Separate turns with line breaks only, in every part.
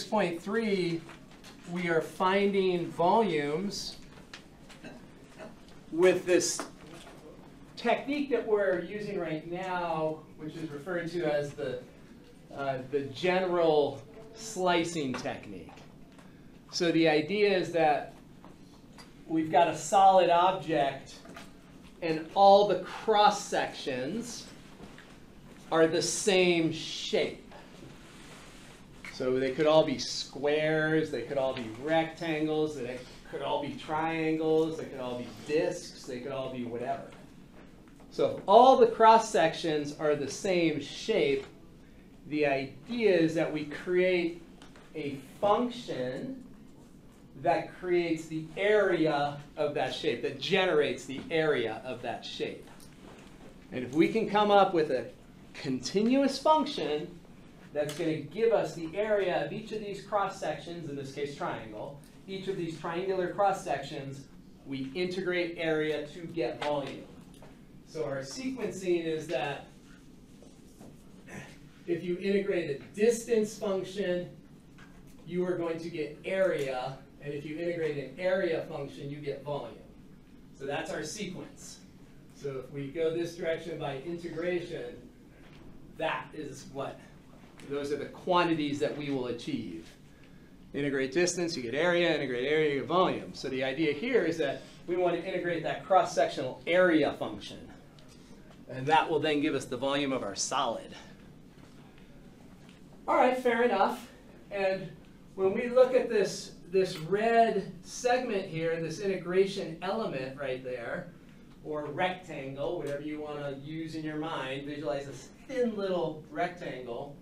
6.3, we are finding volumes with this technique that we're using right now, which is referred to as the general slicing technique. So the idea is that we've got a solid object and all the cross sections are the same shape. So they could all be squares, they could all be rectangles, they could all be triangles, they could all be discs, they could all be whatever. So if all the cross sections are the same shape, the idea is that we create a function that creates the area of that shape, that generates the area of that shape. And if we can come up with a continuous function that's going to give us the area of each of these cross sections, in this case triangle, each of these triangular cross sections, we integrate area to get volume. So our sequencing is that if you integrate a distance function, you are going to get area, and if you integrate an area function, you get volume. So that's our sequence. So if we go this direction by integration, that is what, those are the quantities that we will achieve. Integrate distance, you get area, integrate area, you get volume. So the idea here is that we want to integrate that cross-sectional area function. And that will then give us the volume of our solid. All right, fair enough. And when we look at this red segment here, this integration element right there, or rectangle, whatever you want to use in your mind, visualize this thin little rectangle.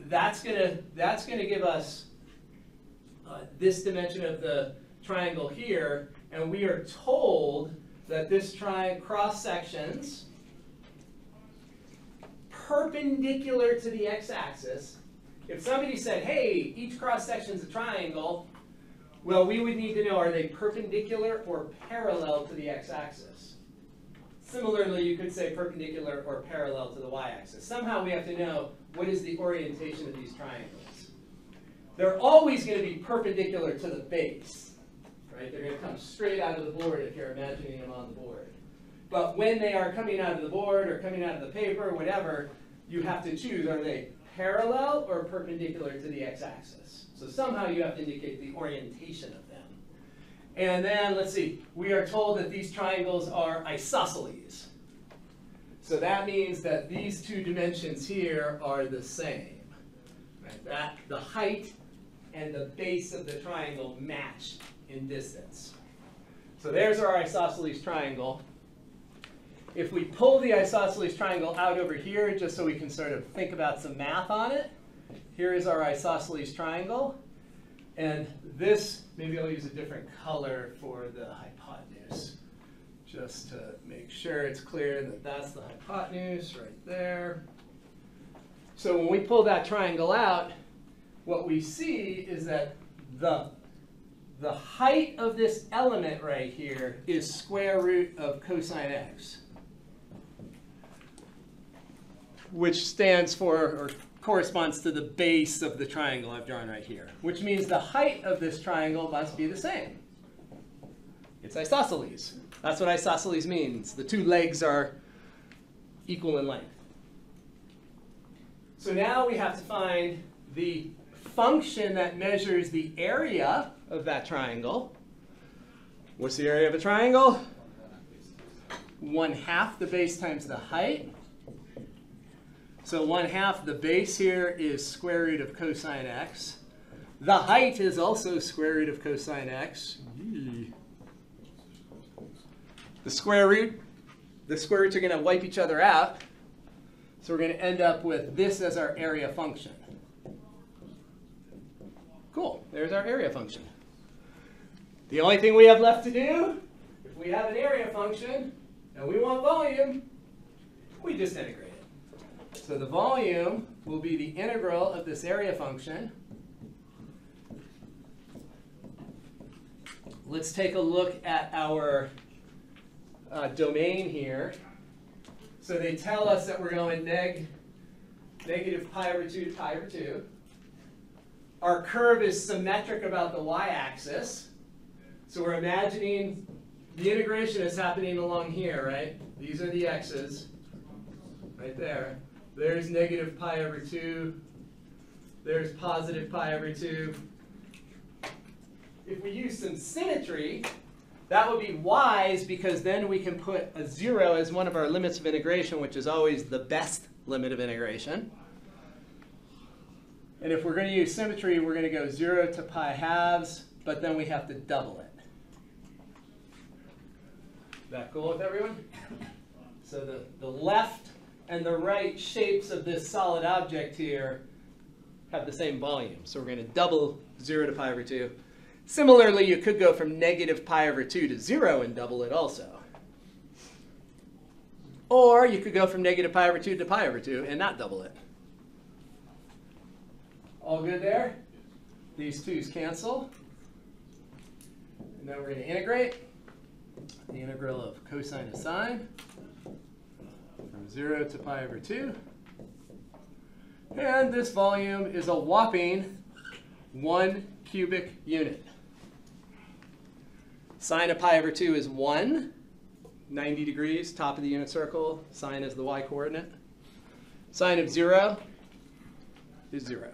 That's gonna give us this dimension of the triangle here, and we are told that this cross sections perpendicular to the x-axis. If somebody said, hey, each cross section is a triangle, well, we would need to know, are they perpendicular or parallel to the x-axis? Similarly, you could say perpendicular or parallel to the y-axis. Somehow we have to know what is the orientation of these triangles. They're always going to be perpendicular to the base, right? They're going to come straight out of the board if you're imagining them on the board. But when they are coming out of the board or coming out of the paper or whatever, you have to choose, are they parallel or perpendicular to the x-axis? So somehow you have to indicate the orientation of them. And then, let's see, we are told that these triangles are isosceles. So that means that these two dimensions here are the same. Right? That the height and the base of the triangle match in distance. So there's our isosceles triangle. If we pull the isosceles triangle out over here, just so we can sort of think about some math on it, here is our isosceles triangle. And this, maybe I'll use a different color for the hypotenuse, just to make sure it's clear that that's the hypotenuse right there. So when we pull that triangle out, what we see is that the height of this element right here is square root of cosine x, which stands for, or corresponds to the base of the triangle I've drawn right here, which means the height of this triangle must be the same. It's isosceles. That's what isosceles means. The two legs are equal in length. So now we have to find the function that measures the area of that triangle. What's the area of a triangle? 1/2 the base times the height. So 1/2 the base here is square root of cosine x. The height is also square root of cosine x. The square roots are going to wipe each other out. So we're going to end up with this as our area function. Cool, there's our area function. The only thing we have left to do, if we have an area function and we want volume, we just integrate it. So the volume will be the integral of this area function. Let's take a look at our domain here. So they tell us that we're going negative pi over 2 to pi over 2. our curve is symmetric about the y-axis. So we're imagining the integration is happening along here, right? These are the x's, right there. There's negative pi over 2. There's positive pi over 2. If we use some symmetry, that would be wise, because then we can put a 0 as one of our limits of integration, which is always the best limit of integration. And if we're going to use symmetry, we're going to go 0 to pi halves, but then we have to double it. Is that cool with everyone? So the left and the right shapes of this solid object here have the same volume. So we're going to double 0 to pi over 2. Similarly, you could go from negative pi over 2 to 0 and double it also. Or you could go from negative pi over 2 to pi over 2 and not double it. All good there? These 2's cancel. And then we're going to integrate the integral of cosine of sine from 0 to pi over 2. And this volume is a whopping 1 cubic unit. Sine of pi over 2 is 1, 90 degrees, top of the unit circle. Sine is the y-coordinate. Sine of 0 is 0.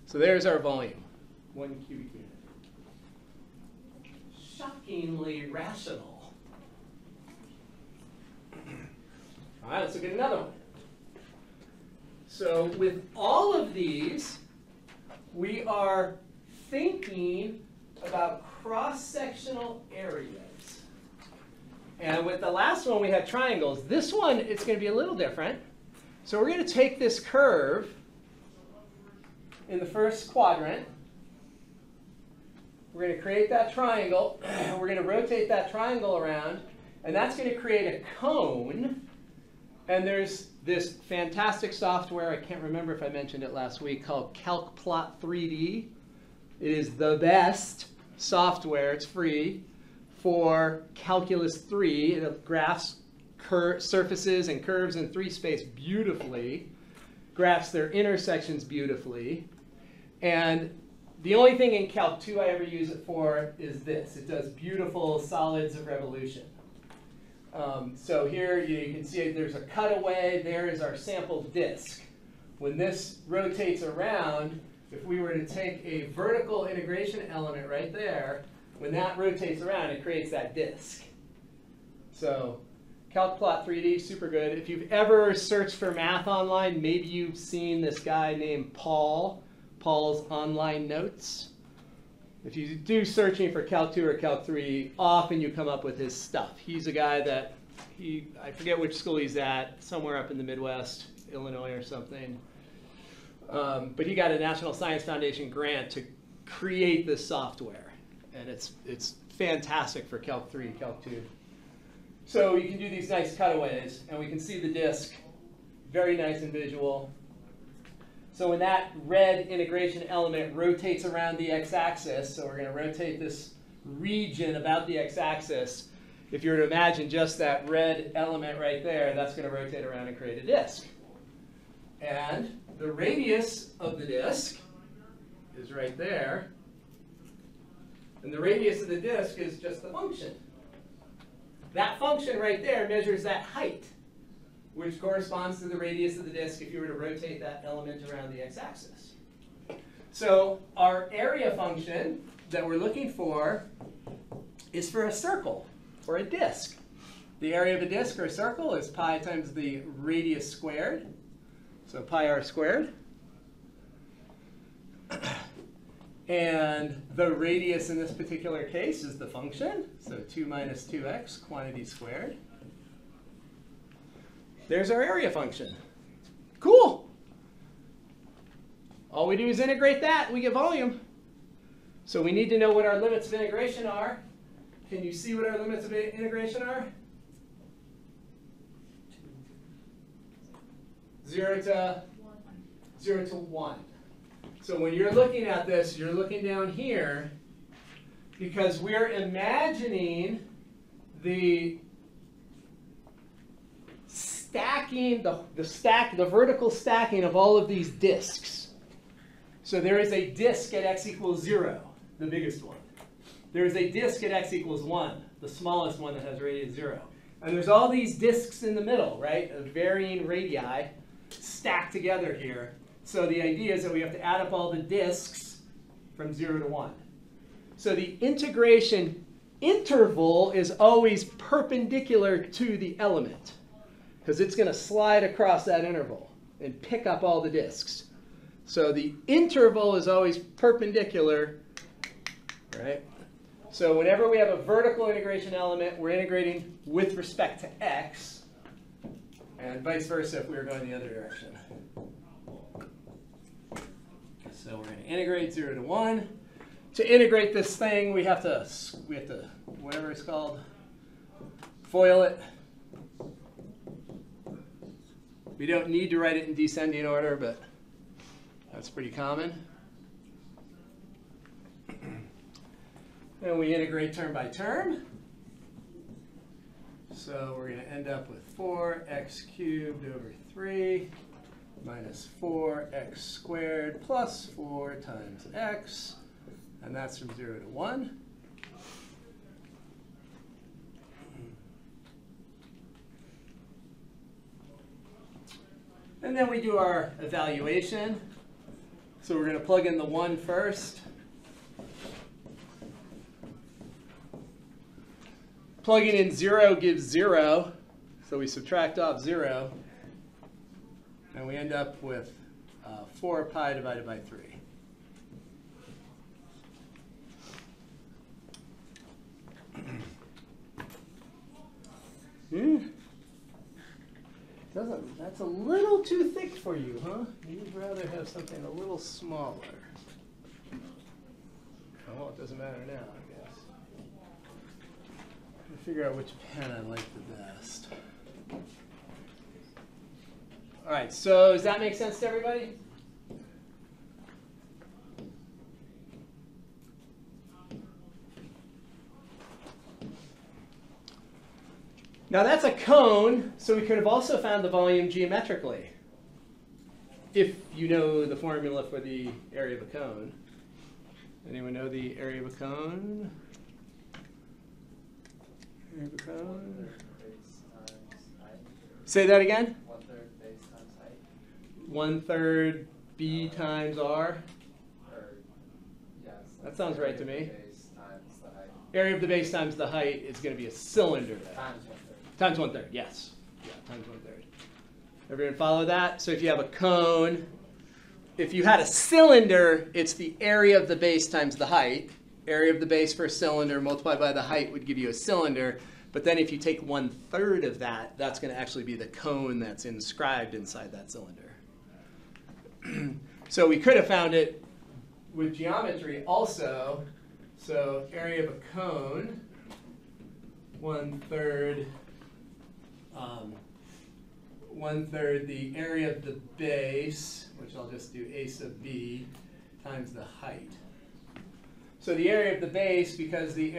So there's our volume, 1 cubic unit. Shockingly rational. All right, let's look at another one. So with all of these, we are thinking about cross-sectional areas. And with the last one, we had triangles. This one, it's going to be a little different. So we're going to take this curve in the first quadrant. We're going to create that triangle. We're going to rotate that triangle around. And that's going to create a cone. And there's this fantastic software, I can't remember if I mentioned it last week, called CalcPlot 3D. It is the best software, it's free, for Calculus 3. It graphs surfaces and curves in 3 space beautifully, graphs their intersections beautifully. And the only thing in Calc 2 I ever use it for is this. It does beautiful solids of revolution. So here you can see there's a cutaway. There is our sample disk. When this rotates around, if we were to take a vertical integration element right there, when that rotates around, it creates that disk. So CalcPlot 3D, super good. If you've ever searched for math online, maybe you've seen this guy named Paul, Paul's Online Notes. If you do searching for Calc 2 or Calc 3, often you come up with his stuff. He's a guy that, I forget which school he's at, somewhere up in the Midwest, Illinois or something. But he got a National Science Foundation grant to create this software. And it's fantastic for Calc 3, Calc 2. So you can do these nice cutaways, and we can see the disk, very nice and visual. So when that red integration element rotates around the x-axis, so we're going to rotate this region about the x-axis, if you were to imagine just that red element right there, that's going to rotate around and create a disk. And the radius of the disk is right there. And the radius of the disk is just the function. That function right there measures that height, which corresponds to the radius of the disk if you were to rotate that element around the x-axis. So our area function that we're looking for is for a circle or a disk. The area of a disk or a circle is pi times the radius squared. So pi r squared. And the radius in this particular case is the function. So 2 minus 2x, quantity squared. There's our area function. Cool. All we do is integrate that, we get volume. So we need to know what our limits of integration are. Can you see what our limits of integration are? 0 to 1. So when you're looking at this, you're looking down here because we're imagining the stacking, the vertical stacking of all of these disks. So there is a disk at x equals 0, the biggest one. There is a disk at x equals 1, the smallest one that has radius 0. And there's all these disks in the middle, right, of varying radii stacked together here. So the idea is that we have to add up all the disks from 0 to 1. So the integration interval is always perpendicular to the element, because it's going to slide across that interval and pick up all the disks. So the interval is always perpendicular, right? So whenever we have a vertical integration element, we're integrating with respect to x, and vice versa if we were going the other direction. So we're going to integrate 0 to 1. To integrate this thing, we have to whatever it's called, FOIL it. We don't need to write it in descending order, but that's pretty common. And we integrate term by term. So we're going to end up with 4x cubed over 3 minus 4x squared plus 4 times x. And that's from 0 to 1. And then we do our evaluation. So we're going to plug in the 1 first. Plugging in 0 gives 0. So we subtract off 0. And we end up with 4 pi divided by 3. That's a little too thick for you, huh? You'd rather have something a little smaller. Oh, well, it doesn't matter now, I guess. I'm figure out which pen I like the best. All right, so does that make sense to everybody? Now that's a cone, so we could have also found the volume geometrically, if you know the formula for the area of a cone. Anyone know the area of a cone? Area of a cone? Say that again?
1/3 base times height.
1/3 b times r?
Yes.
That sounds right to me.
Base times the height.
Area of the base times the height is going to be a cylinder.
Times 1/3.
Times 1/3, yes. Yeah, times 1/3. Everyone follow that? So if you have a cone, if you had a cylinder, it's the area of the base times the height. Area of the base for a cylinder multiplied by the height would give you a cylinder. But then if you take 1/3 of that, that's going to actually be the cone that's inscribed inside that cylinder. So we could have found it with geometry also. So area of a cone, 1/3 the area of the base, which I'll just do a sub b, times the height. So the area of the base, because the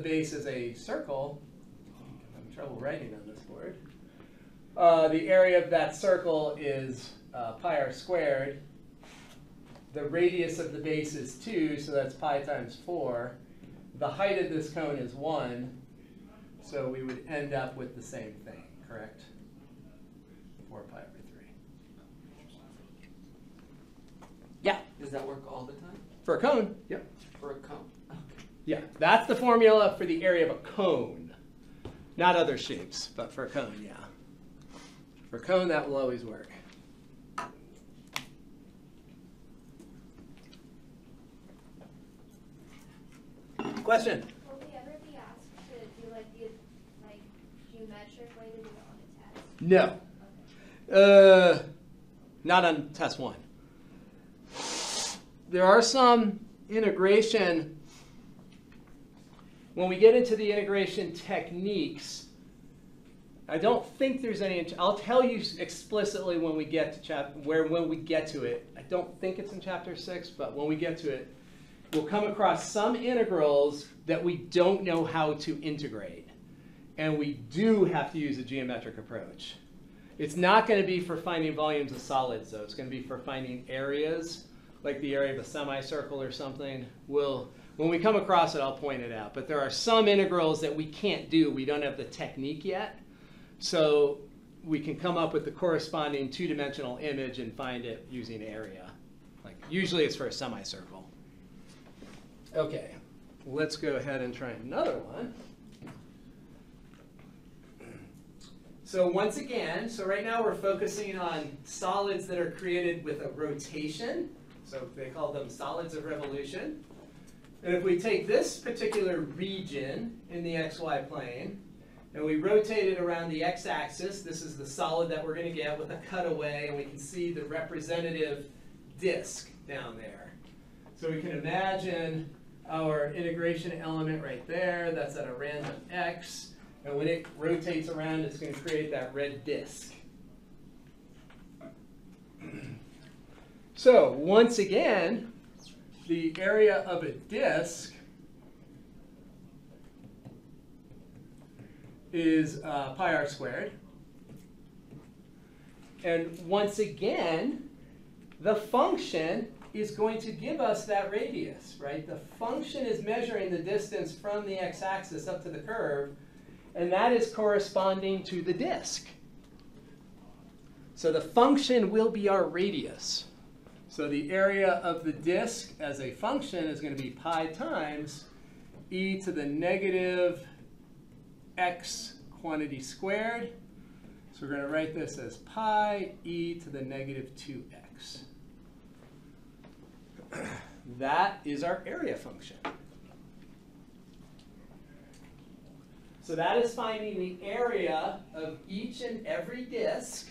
base is a circle, I'm having trouble writing on this board. The area of that circle is pi r squared. The radius of the base is 2, so that's pi times 4. The height of this cone is 1, so we would end up with the same thing, correct? 4 pi over 3. Yeah.
Does that work all the time?
For a cone, yep.
For a cone? Okay.
Yeah, that's the formula for the area of a cone. Not other shapes, but for a cone, yeah. For a cone, that will always work. Question?
Will we ever be asked to do like the geometric way to do it on a test?
No. Not on test 1. There are some integration. When we get into the integration techniques, I don't think there's any. I'll tell you explicitly when we get to when we get to it. I don't think it's in chapter 6, but when we get to it, we'll come across some integrals that we don't know how to integrate, and we do have to use a geometric approach. It's not going to be for finding volumes of solids, though. It's going to be for finding areas like the area of a semicircle or something, when we come across it, I'll point it out. But there are some integrals that we can't do. We don't have the technique yet. So we can come up with the corresponding two-dimensional image and find it using area. Like usually it's for a semicircle. Okay, let's go ahead and try another one. So once again, so right now we're focusing on solids that are created with a rotation. So they call them solids of revolution. And if we take this particular region in the xy plane, and we rotate it around the x-axis, this is the solid that we're going to get with a cutaway, and we can see the representative disk down there. So we can imagine our integration element right there, that's at a random x, and when it rotates around, it's going to create that red disk. So once again, the area of a disk is pi r squared. And once again, the function is going to give us that radius, right? The function is measuring the distance from the x-axis up to the curve, and that is corresponding to the disk. So the function will be our radius. So the area of the disk as a function is going to be pi times e to the negative x quantity squared. So we're going to write this as pi e to the negative 2x. That is our area function. So that is finding the area of each and every disk.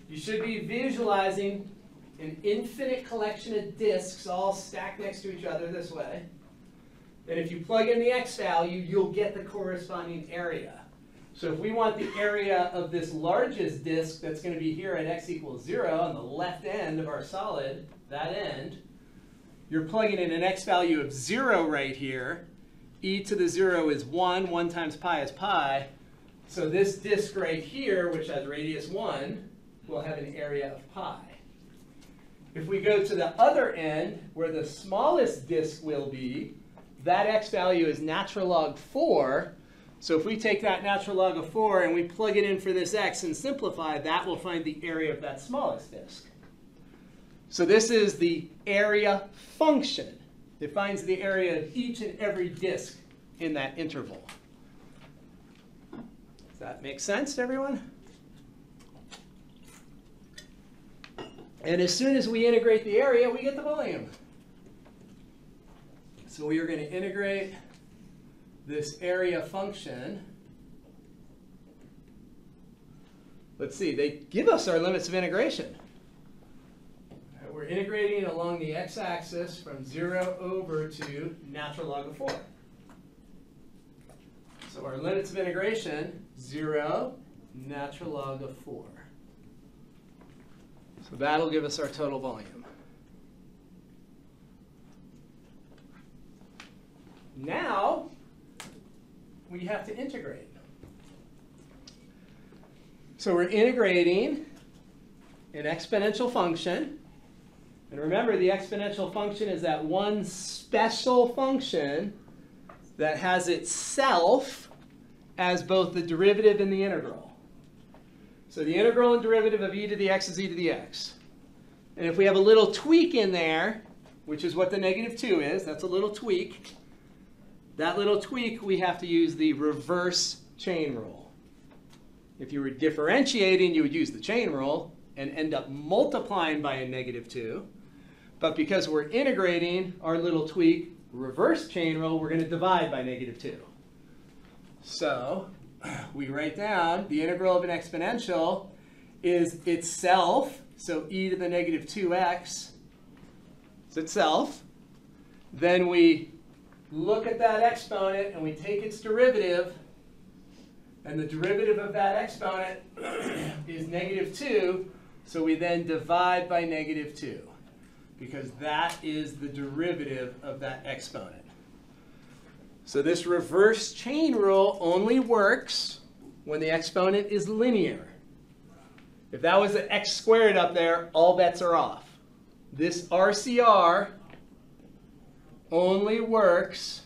You should be visualizing an infinite collection of disks all stacked next to each other this way. And if you plug in the x value, you'll get the corresponding area. So if we want the area of this largest disk that's going to be here at x equals 0 on the left end of our solid, that end, you're plugging in an x value of 0 right here. E to the 0 is 1. 1 times pi is pi. So this disk right here, which has radius 1, will have an area of pi. If we go to the other end, where the smallest disk will be, that x value is natural log 4. So if we take that natural log of 4 and we plug it in for this x and simplify, that will find the area of that smallest disk. So this is the area function. It finds the area of each and every disk in that interval. Does that make sense to everyone? And as soon as we integrate the area, we get the volume. So we are going to integrate this area function. Let's see, they give us our limits of integration. We're integrating along the x-axis from 0 over to natural log of 4. So our limits of integration, 0, natural log of 4. So that'll give us our total volume. Now, we have to integrate. So we're integrating an exponential function. And remember, the exponential function is that one special function that has itself as both the derivative and the integral. So the integral and derivative of e to the x is e to the x. And if we have a little tweak in there, which is what the negative 2 is, that's a little tweak. That little tweak, we have to use the reverse chain rule. If you were differentiating, you would use the chain rule and end up multiplying by a negative 2. But because we're integrating our little tweak, reverse chain rule, we're going to divide by negative 2. So we write down the integral of an exponential is itself, so e to the negative 2x is itself. Then we look at that exponent and we take its derivative, and the derivative of that exponent is negative 2, so we then divide by negative 2, because that is the derivative of that exponent. So this reverse chain rule only works when the exponent is linear. If that was an x squared up there, all bets are off. this RCR only works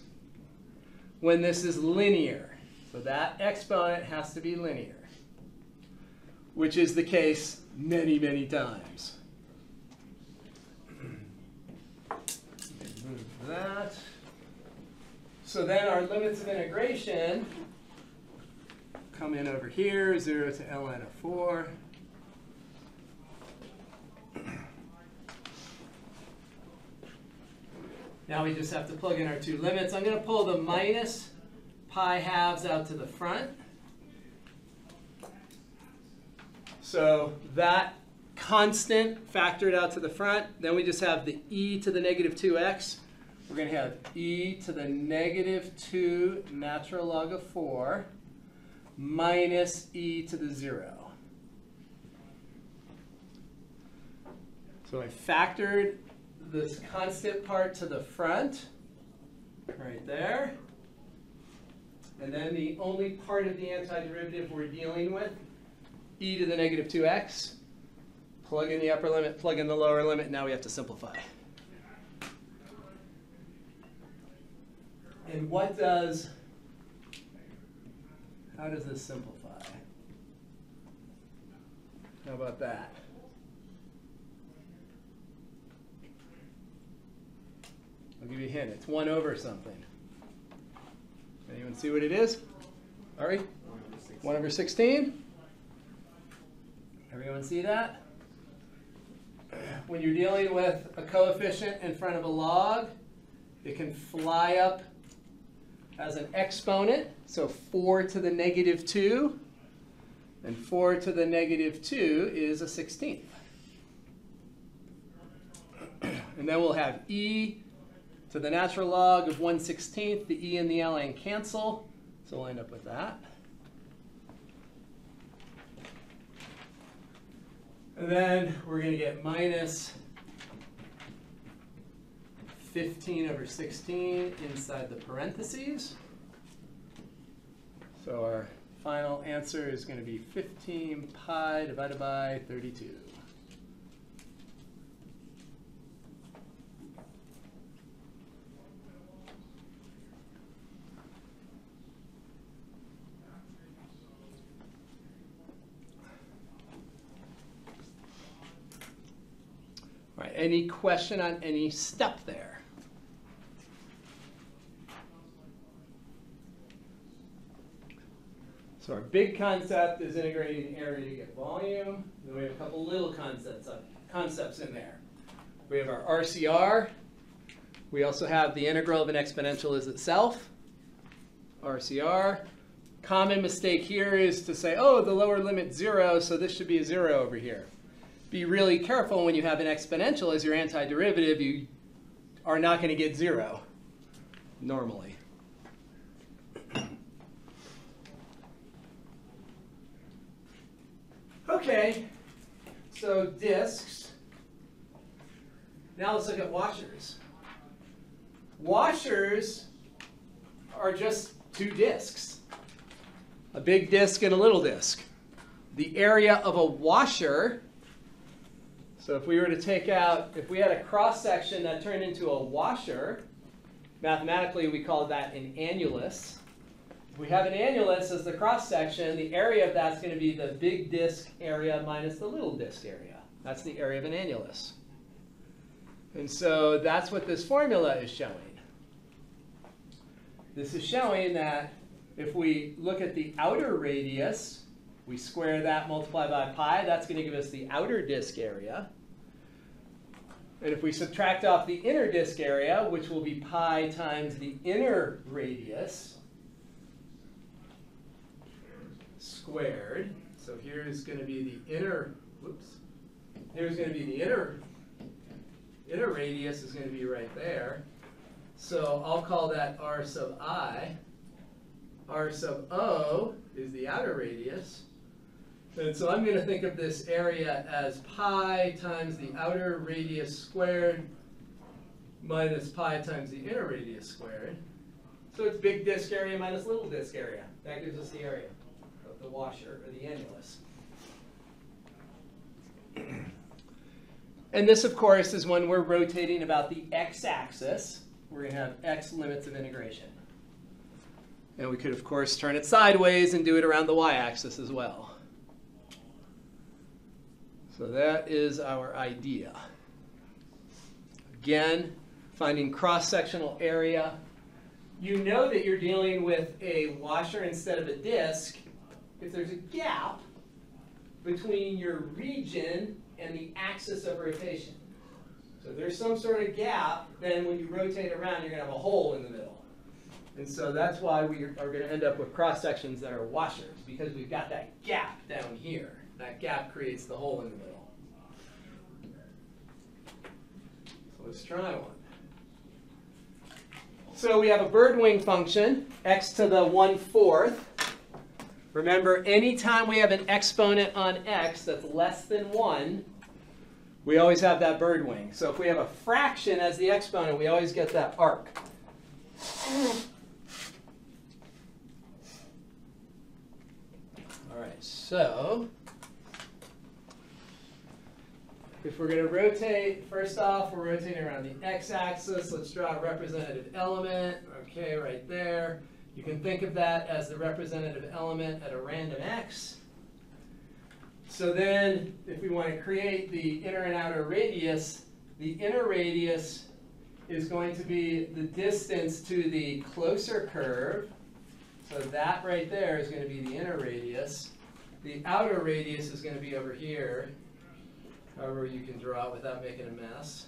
when this is linear. So that exponent has to be linear, which is the case many, many times. Move that. So then our limits of integration come in over here, 0 to ln of 4. Now we just have to plug in our two limits. I'm going to pull the minus pi halves out to the front. So that constant factored out to the front. Then we just have the e to the negative 2x. We're going to have e to the negative 2 natural log of 4 minus e to the 0. So I factored this constant part to the front, right there. And then the only part of the antiderivative we're dealing with, e to the negative 2x. Plug in the upper limit, plug in the lower limit. Now we have to simplify. And how does this simplify? How about that? I'll give you a hint. It's 1 over something. Anyone see what it is? Ari? 1 over 16? Everyone see that? When you're dealing with a coefficient in front of a log, it can fly up as an exponent. So 4 to the negative 2. And 4 to the negative 2 is a 16th. And then we'll have e to the natural log of 1/16. The e and the ln cancel. So we'll end up with that. And then we're going to get minus 15 over 16 inside the parentheses. So our final answer is going to be 15 pi divided by 32. All right, any question on any step there? So our big concept is integrating area to get volume. Then we have a couple little concepts in there. We have our RCR. We also have the integral of an exponential is itself, RCR. Common mistake here is to say, oh, the lower limit's 0, so this should be a 0 over here. Be really careful when you have an exponential as your antiderivative. You are not going to get 0 normally. Okay, so disks. Now let's look at washers. Washers are just two disks, a big disk and a little disk. The area of a washer, so if we were to take out, if we had a cross section that turned into a washer, mathematically we call that an annulus. If we have an annulus as the cross section, the area of that's going to be the big disk area minus the little disk area. That's the area of an annulus. And so that's what this formula is showing. This is showing that if we look at the outer radius, we square that, multiply by pi, that's going to give us the outer disk area. And if we subtract off the inner disk area, which will be pi times the inner radius squared. So here's going to be the inner, here's going to be the inner radius is going to be right there. So I'll call that r sub I. R sub O is the outer radius. And so I'm going to think of this area as pi times the outer radius squared minus pi times the inner radius squared. So it's big disk area minus little disk area. That gives us the area of the washer or the annulus. And this, of course, is when we're rotating about the x-axis. We're going to have x limits of integration. And we could, of course, turn it sideways and do it around the y-axis as well. So that is our idea. Again, finding cross-sectional area. You know that you're dealing with a washer instead of a disk if there's a gap between your region and the axis of rotation. So if there's some sort of gap, then when you rotate around, you're going to have a hole in the middle. And so that's why we are going to end up with cross-sections that are washers, because we've got that gap down here. That gap creates the hole in the middle. So let's try one. So we have a bird wing function, x to the 1/4. Remember, anytime we have an exponent on x that's less than 1, we always have that bird wing. So if we have a fraction as the exponent, we always get that arc. All right, so if we're going to rotate, first off, we're rotating around the x-axis. Let's draw a representative element. Okay, right there. You can think of that as the representative element at a random x. So then, if we want to create the inner and outer radius, the inner radius is going to be the distance to the closer curve. So that right there is going to be the inner radius. The outer radius is going to be over here. However you can draw it without making a mess.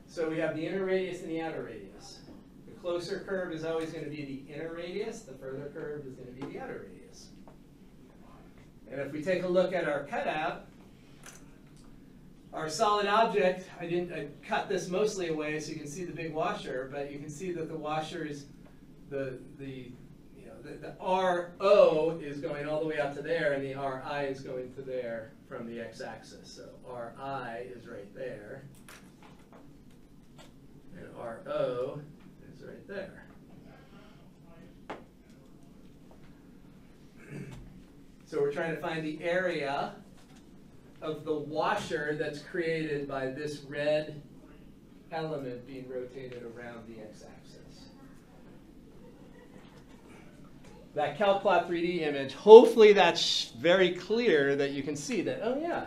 So we have the inner radius and the outer radius. The closer curve is always going to be the inner radius. The further curve is going to be the outer radius. And if we take a look at our cutout, our solid object, I cut this mostly away so you can see the big washer, but you can see that the washer is the RO is going all the way out to there, and the RI is going to there from the x-axis. So RI is right there, and RO is right there. So we're trying to find the area of the washer that's created by this red element being rotated around the x-axis. That CalPlot 3D image, hopefully that's very clear that you can see that, oh yeah,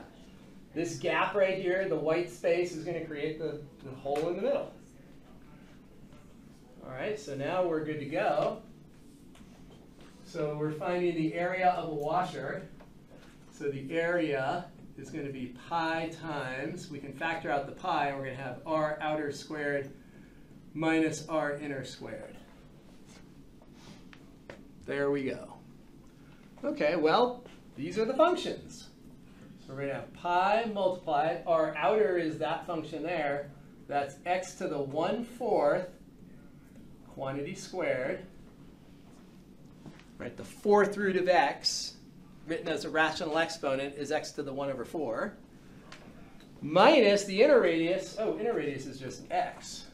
this gap right here, the white space, is going to create the hole in the middle. All right, so now we're good to go. So we're finding the area of a washer. So the area is going to be pi times, we can factor out the pi, and we're going to have r outer squared minus r inner squared. There we go. Okay, well, these are the functions. So we're going to have pi multiplied. Our outer is that function there. That's x to the 1/4 quantity squared. Right, the 4th root of x, written as a rational exponent, is x to the 1/4. Minus the inner radius. Oh, inner radius is just x.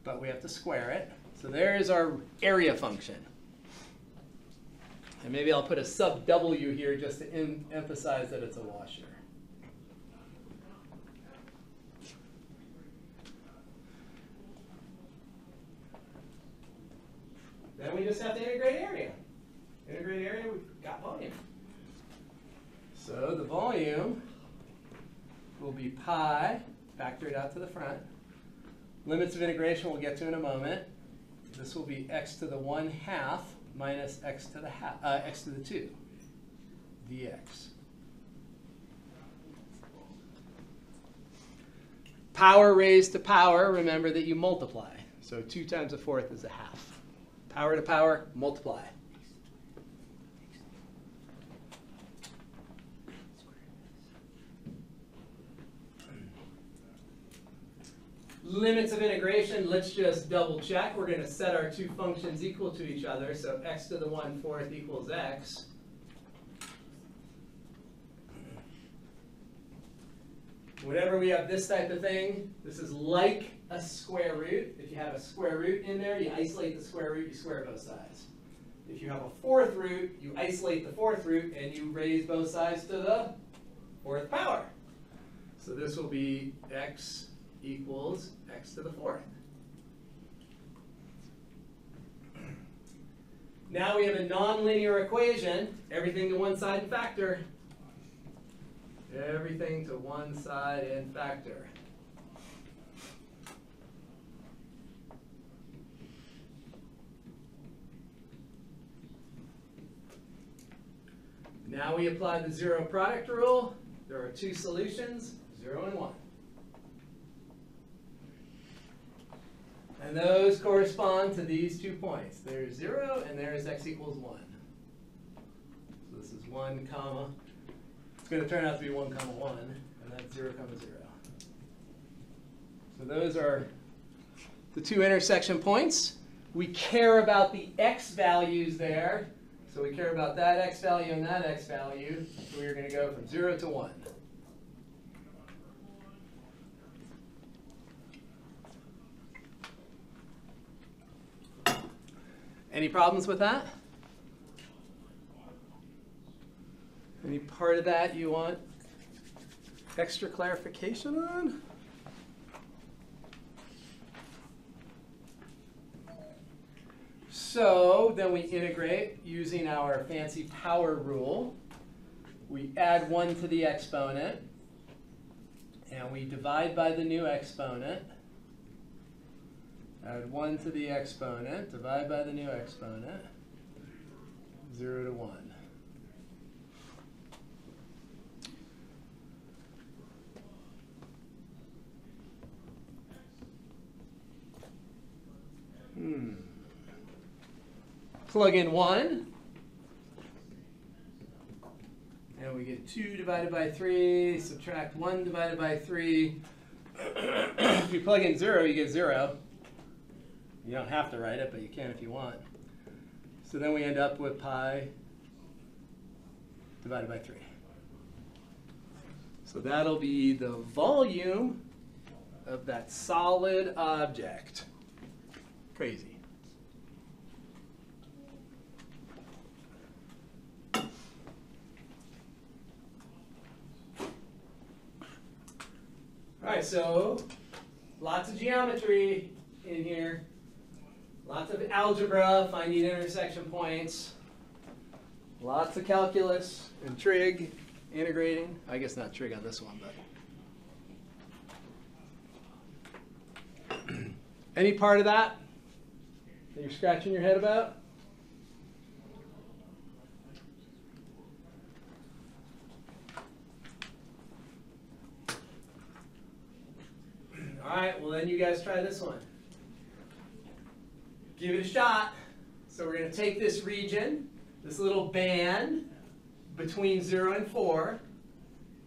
But we have to square it. So there is our area function. And maybe I'll put a sub W here just to emphasize that it's a washer. Then we just have to integrate area. Integrate area, we've got volume. So the volume will be pi, factor it out to the front. Limits of integration we'll get to in a moment. This will be x to the 1/2 minus x to the x to the 2 dx. Power raised to power, remember that you multiply. So 2 times a 4th is a half. Power to power, multiply. Limits of integration, let's just double check. We're going to set our two functions equal to each other. So x to the 1/4 equals x. Whenever we have this type of thing, this is like a square root. If you have a square root in there, you isolate the square root, you square both sides. If you have a 4th root, you isolate the 4th root, and you raise both sides to the 4th power. So this will be x equals x to the 4th. Now we have a nonlinear equation, everything to one side and factor. Everything to one side and factor. Now we apply the zero product rule. There are two solutions, 0 and 1. And those correspond to these 2 points. There's 0 and there's x equals 1. So this is 1 comma. It's going to turn out to be 1 comma 1, and that's 0 comma 0. So those are the two intersection points. We care about the x values there. So we care about that x value and that x value. So we're going to go from 0 to 1. Any problems with that? Any part of that you want extra clarification on? So then we integrate using our fancy power rule. We add 1 to the exponent, and we divide by the new exponent. Add 1 to the exponent, divide by the new exponent, 0 to 1. Plug in 1, and we get 2 divided by 3, subtract 1 divided by 3. If you plug in 0, you get 0. You don't have to write it, but you can if you want. So then we end up with pi divided by 3. So that'll be the volume of that solid object. Crazy. All right, so lots of geometry in here. Lots of algebra, finding intersection points. Lots of calculus and trig, integrating. I guess not trig on this one, but. Any part of that you're scratching your head about? All right, well then you guys try this one. Give it a shot. So we're going to take this region, this little band between 0 and 4.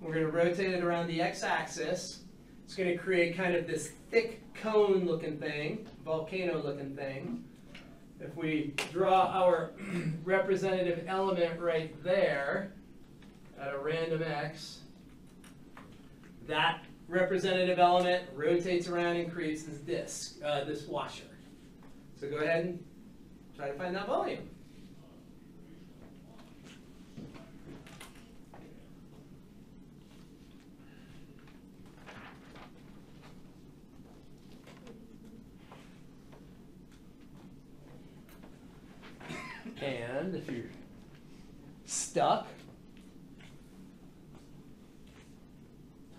We're going to rotate it around the x-axis. It's going to create kind of this thick cone-looking thing, volcano-looking thing. If we draw our representative element right there at a random x, that representative element rotates around and creates this disk, this washer. So go ahead and try to find that volume. And if you're stuck,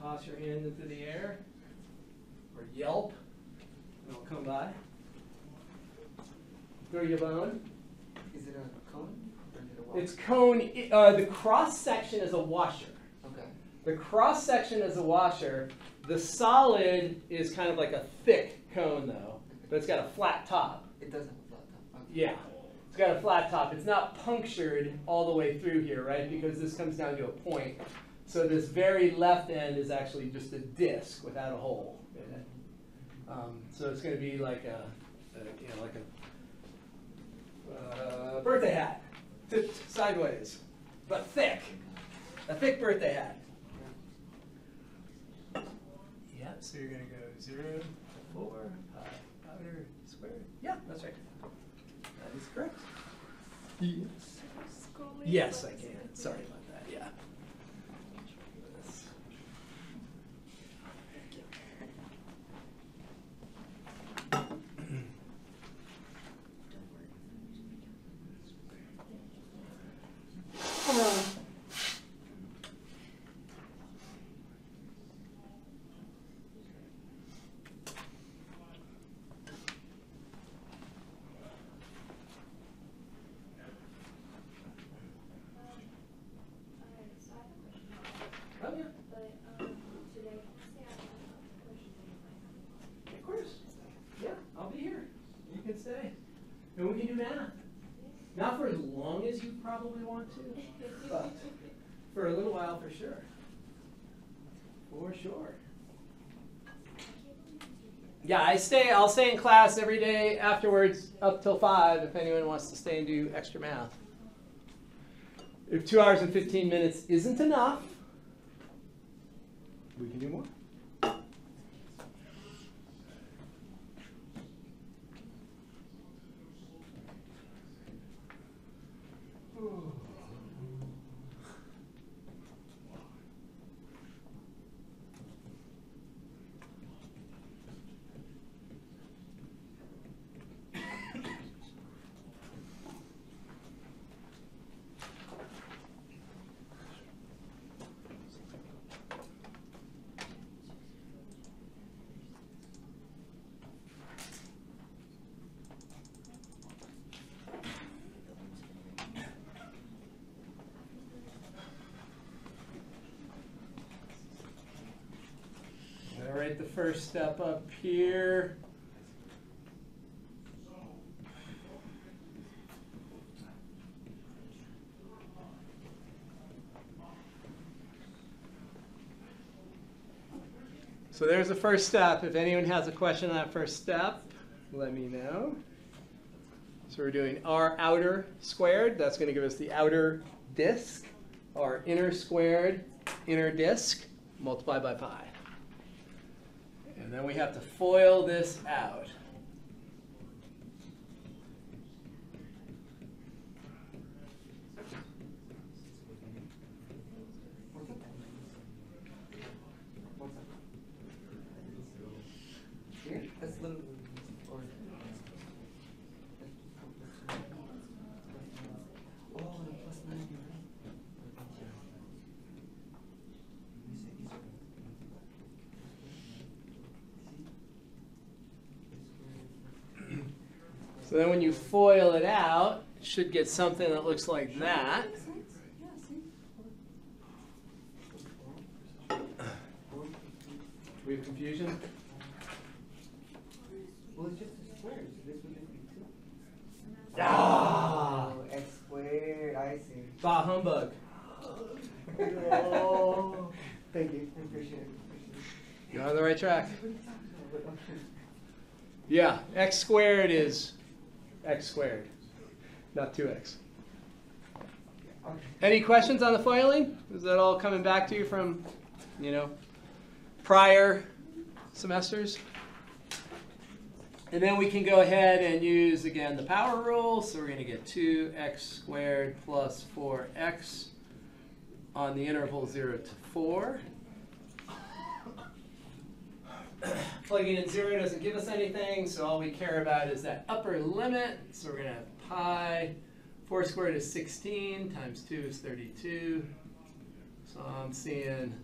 toss your hand into the air or yelp, and it'll come by. Throw your bone.
Is it a cone or is it a wall?
It's cone. The cross section is a washer.
Okay.
The cross section is a washer. The solid is kind of like a thick cone, though, but it's got a flat top.
It doesn't have a flat top. Okay.
Yeah, it's got a flat top. It's not punctured all the way through here, right? Because this comes down to a point. So this very left end is actually just a disc without a hole in it. So it's going to be like a birthday hat, tipped sideways, but thick. A thick birthday hat. Yeah, so you're going to go 0 to 4, pi, outer squared. Yeah, that's right. That is correct. Yes. Yes, I can. Sorry about that, yeah. And we can do math. Not for as long as you probably want to, but for a little while for sure. For sure. Yeah, I'll stay in class every day afterwards up till 5 if anyone wants to stay and do extra math. If 2 hours and 15 minutes isn't enough, we can do more. Write the first step up here. So there's the first step. If anyone has a question on that first step, let me know. So we're doing r outer squared. That's going to give us the outer disk. R inner squared, inner disk, multiplied by pi. And then we have to FOIL this out.
Here? That's little. Or. Oh, the plus 90.
So then when you FOIL it out, it should get something that looks like that. Do we have confusion?
Well, it's just a square, so this would just be 2.
Ah!
Oh, x squared, I see.
Bah humbug.
Oh, thank you. I appreciate it.
You're on the right track. Yeah, x squared is x squared, not 2x.
Okay.
Any questions on the foiling? Is that all coming back to you from, prior semesters? And then we can go ahead and use, again, the power rule. So we're going to get 2x squared plus 4x on the interval 0 to 4. Plugging in 0 doesn't give us anything, so all we care about is that upper limit. So we're going to have pi. 4 squared is 16, times 2 is 32. So I'm seeing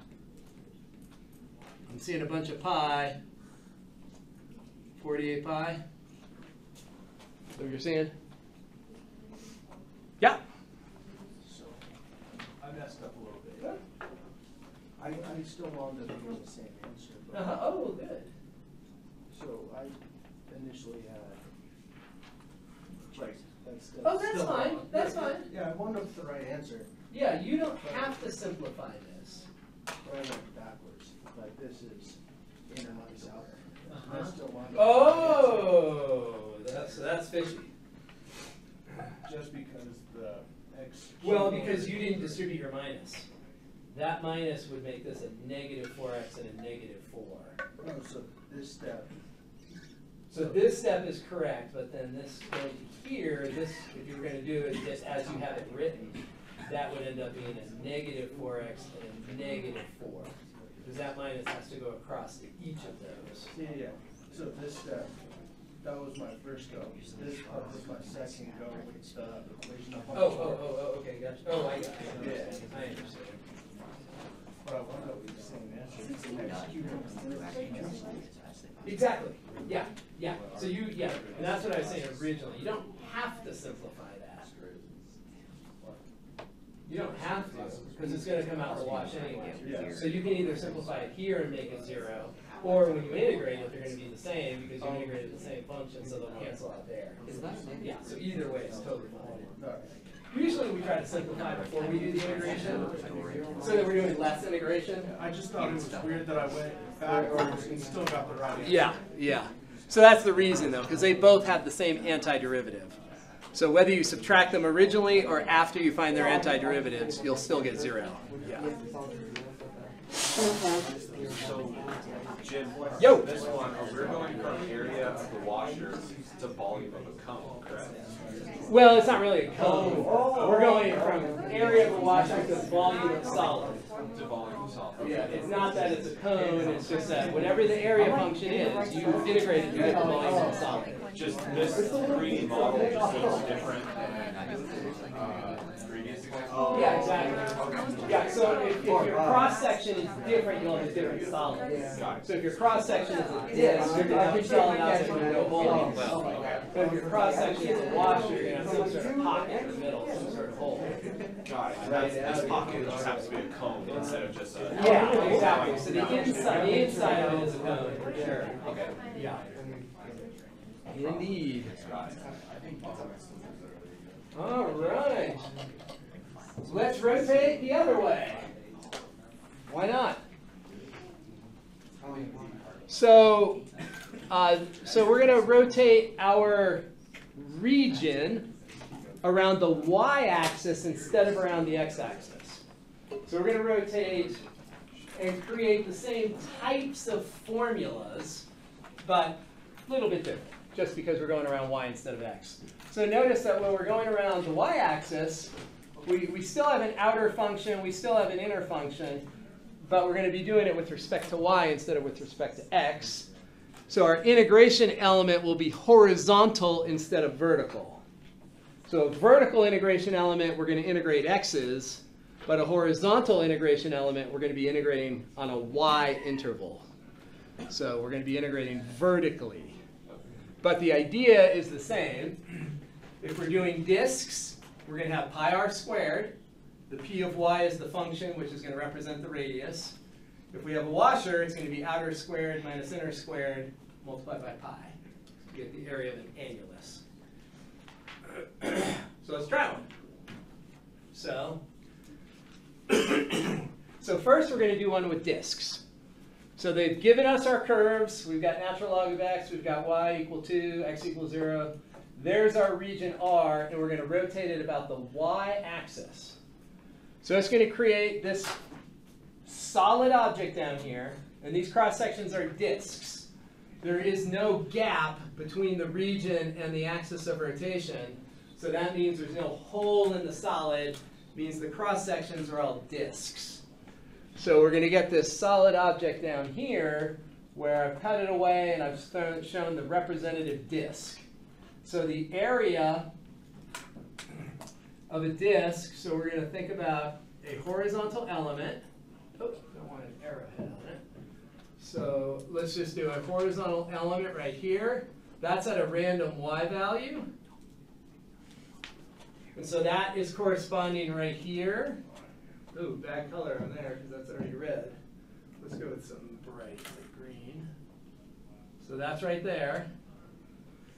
a bunch of pi. 48 pi. Is that what you're seeing? Yeah.
So, I messed up a little bit. I still wound up getting the same answer. But
Oh, good.
So I initially had, like, that's
Oh, that's
still
fine.
wrong.
That's fine.
Yeah, I wound up with the right answer,
Yeah, you don't have to simplify this.
but I went backwards. Like, this is inner minus outer.
Uh-huh.
I still wound up with
Oh, that's fishy.
the right answer. Just because the x.
Well, because you didn't distribute your minus. That minus would make this a negative 4x and a negative 4.
No, so this step.
So this step is correct, but then this going to here, this, if you were going to do it just as you have it written, that would end up being a negative 4x and a negative 4. Because that minus has to go across to each of those.
Yeah. So this step, that was my first go. This part was my second go with the equation up on the floor.
Oh, okay, gotcha. Oh, I got it.
Yeah.
I understand.
But I wound up with the same answer. It's the next cube.
Exactly. Yeah. So and that's what I was saying originally. You don't have to simplify that. You don't have to, because it's going to come out in the wash anyway.
Yeah.
So you can either simplify it here and make it 0, Or when you integrate it, they're going to be the same because you integrated the same function, so they'll cancel out there. Yeah, so either way is totally fine. Usually we try to simplify before we do the integration, so that we're doing less integration.
I just thought it was weird that I went backwards and still got the right answer.
Yeah, yeah. So that's the reason though, because they both have the same antiderivative. So whether you subtract them originally or after you find their antiderivatives, you'll still get 0. Yeah.
So, Jim,
Yo.
this one, we're going from area of the washer to volume of a cone, correct?
Well, it's not really a cone. We're going from area of a washer to volume of solid.
To volume of solid.
Yeah, it's not that it's a cone, it's just that whatever the area function is, you integrate it to get the volume of solid.
Just this 3D model just looks different than previous example.
Yeah, exactly. Yeah, so if your cross-section is different, you'll have a different solid. So if your cross-section is a disc, you're going to have solid outside with no hole. But if your cross-section is a washer, you're going to have some sort of pocket in the middle, some sort of hole.
Got it. And this pocket just happens to be a cone instead of just a...
Yeah, exactly. So the inside of it is a cone, for sure.
Okay.
Yeah. Indeed. All right. Let's rotate the other way. Why not? So we're going to rotate our region around the y-axis instead of around the x-axis. So we're going to rotate and create the same types of formulas, but a little bit different, just because we're going around y instead of x. So notice that when we're going around the y-axis, we still have an outer function, we still have an inner function, but we're going to be doing it with respect to y instead of with respect to x. So our integration element will be horizontal instead of vertical. So a vertical integration element, we're going to integrate x's, but a horizontal integration element, we're going to be integrating on a y interval. So we're going to be integrating vertically. But the idea is the same. If we're doing disks, we're going to have pi r squared. The p of y is the function, which is going to represent the radius. If we have a washer, it's going to be outer squared minus inner squared multiplied by pi to get the area of an annulus. So let's try one. So first we're going to do one with disks. So they've given us our curves. We've got natural log of x. We've got y equal 2, x equals 0. There's our region R, and we're going to rotate it about the y-axis. So it's going to create this solid object down here, and these cross-sections are disks. There is no gap between the region and the axis of rotation, so that means there's no hole in the solid, means the cross-sections are all disks. So we're going to get this solid object down here where I've cut it away and I've shown the representative disk. So the area of a disk, so we're going to think about a horizontal element. Oops, don't want an arrowhead on it. So let's just do a horizontal element right here. That's at a random y value. And so that is corresponding right here. Ooh, bad color on there because that's already red. Let's go with some bright like green. So that's right there.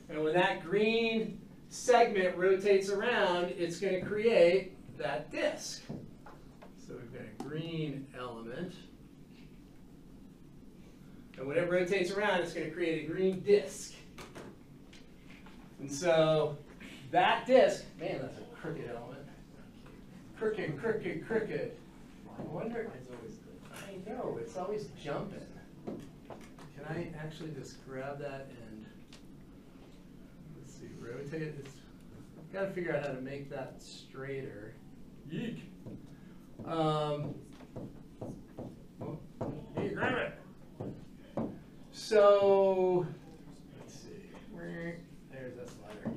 And when that green segment rotates around, it's going to create that disk. So we've got a green element. And when it rotates around, it's going to create a green disk. And so that disk, man, that's a crooked element. Crooked, crooked, crooked. I wonder, I know, it's always jumping. Can I actually just grab that and, let's see, rotate it? I've got to figure out how to make that straighter. Yeek. Hey, grab it. So, let's see. There's that slider.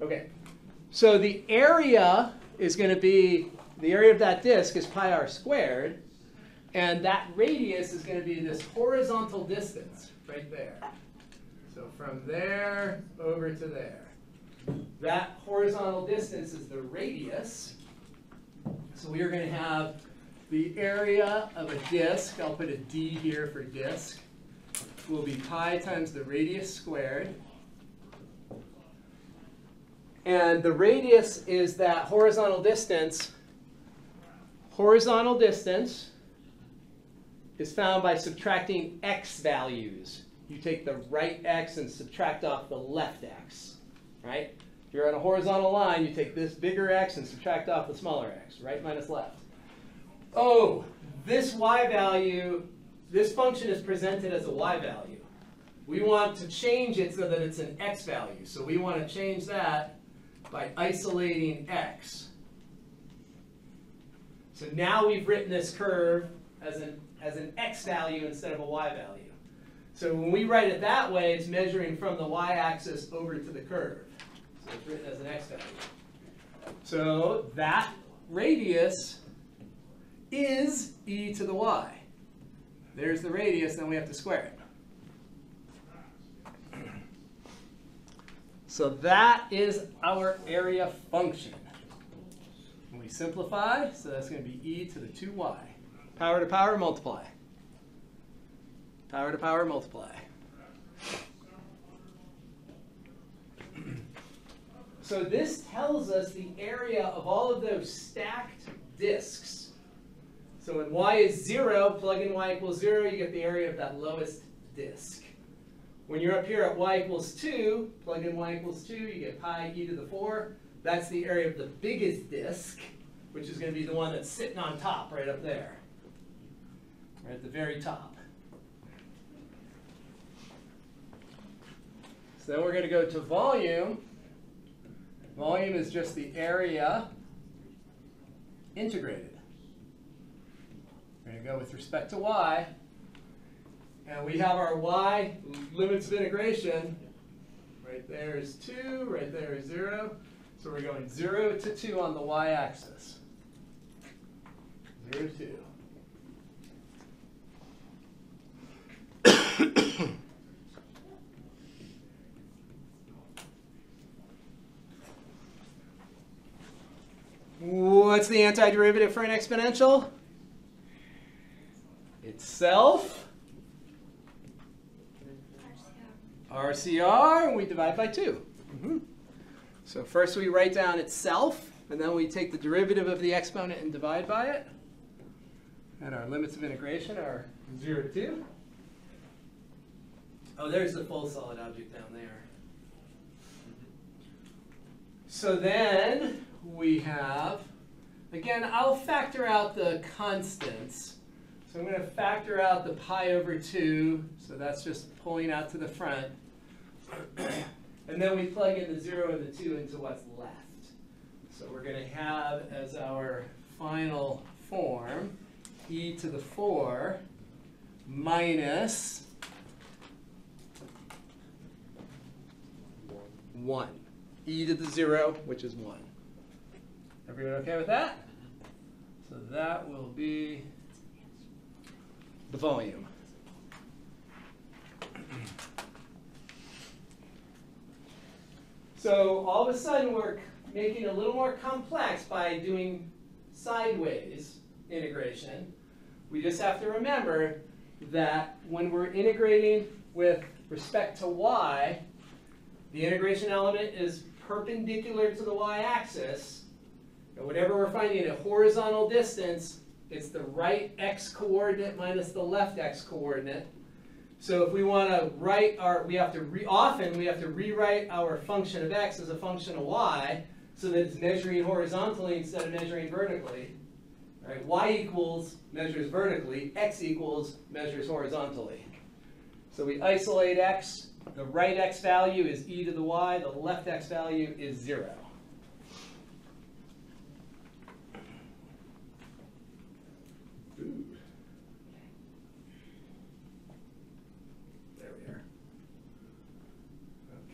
Okay. So the area is going to be, the area of that disk is pi r squared, and that radius is going to be this horizontal distance right there. So from there over to there. That horizontal distance is the radius. So we are going to have the area of a disk. I'll put a D here for disk. will be pi times the radius squared. And the radius is that horizontal distance. Horizontal distance is found by subtracting x values. You take the right x and subtract off the left x, right? If you're on a horizontal line, you take this bigger x and subtract off the smaller x, right minus left. Oh, this y value, this function is presented as a y value. We want to change it so that it's an x value. So we want to change that by isolating x. So now we've written this curve as an x value instead of a y value. So when we write it that way, it's measuring from the y-axis over to the curve. So it's written as an x value. So that radius is e to the y. There's the radius, then we have to square it. So that is our area function. When we simplify, so that's going to be e to the 2y. Power to power, multiply. Power to power, multiply. So this tells us the area of all of those stacked disks. So when y is 0, plug in y equals 0, you get the area of that lowest disk. When you're up here at y equals 2, plug in y equals 2, you get pi e to the 4. That's the area of the biggest disk, which is going to be the one that's sitting on top right up there, right at the very top. So then we're going to go to volume. Volume is just the area integrated. We're going to go with respect to y. And we have our y limits of integration. Right there is 2, right there is 0. So we're going 0 to 2 on the y-axis. 0 to 2. What's the antiderivative for an exponential? Itself. RCR, and we divide by 2. So first we write down itself, and then we take the derivative of the exponent and divide by it. And our limits of integration are 0 to 2. Oh, there's the full solid object down there. So then we have, again, I'll factor out the constants. So I'm going to factor out the pi over 2. So that's just pulling out to the front. And then we plug in the 0 and the 2 into what's left. So we're going to have as our final form e to the 4 minus 1. E to the 0, which is 1. Everyone okay with that? So that will be the volume. So all of a sudden we're making it a little more complex by doing sideways integration. We just have to remember that when we're integrating with respect to y, the integration element is perpendicular to the y-axis. And whenever we're finding a horizontal distance, it's the right x coordinate minus the left x coordinate. So if we want to write our, often we have to rewrite our function of x as a function of y so that it's measuring horizontally instead of measuring vertically. Right? Y equals measures vertically, x equals measures horizontally. So we isolate x. The right x value is e to the y. The left x value is 0.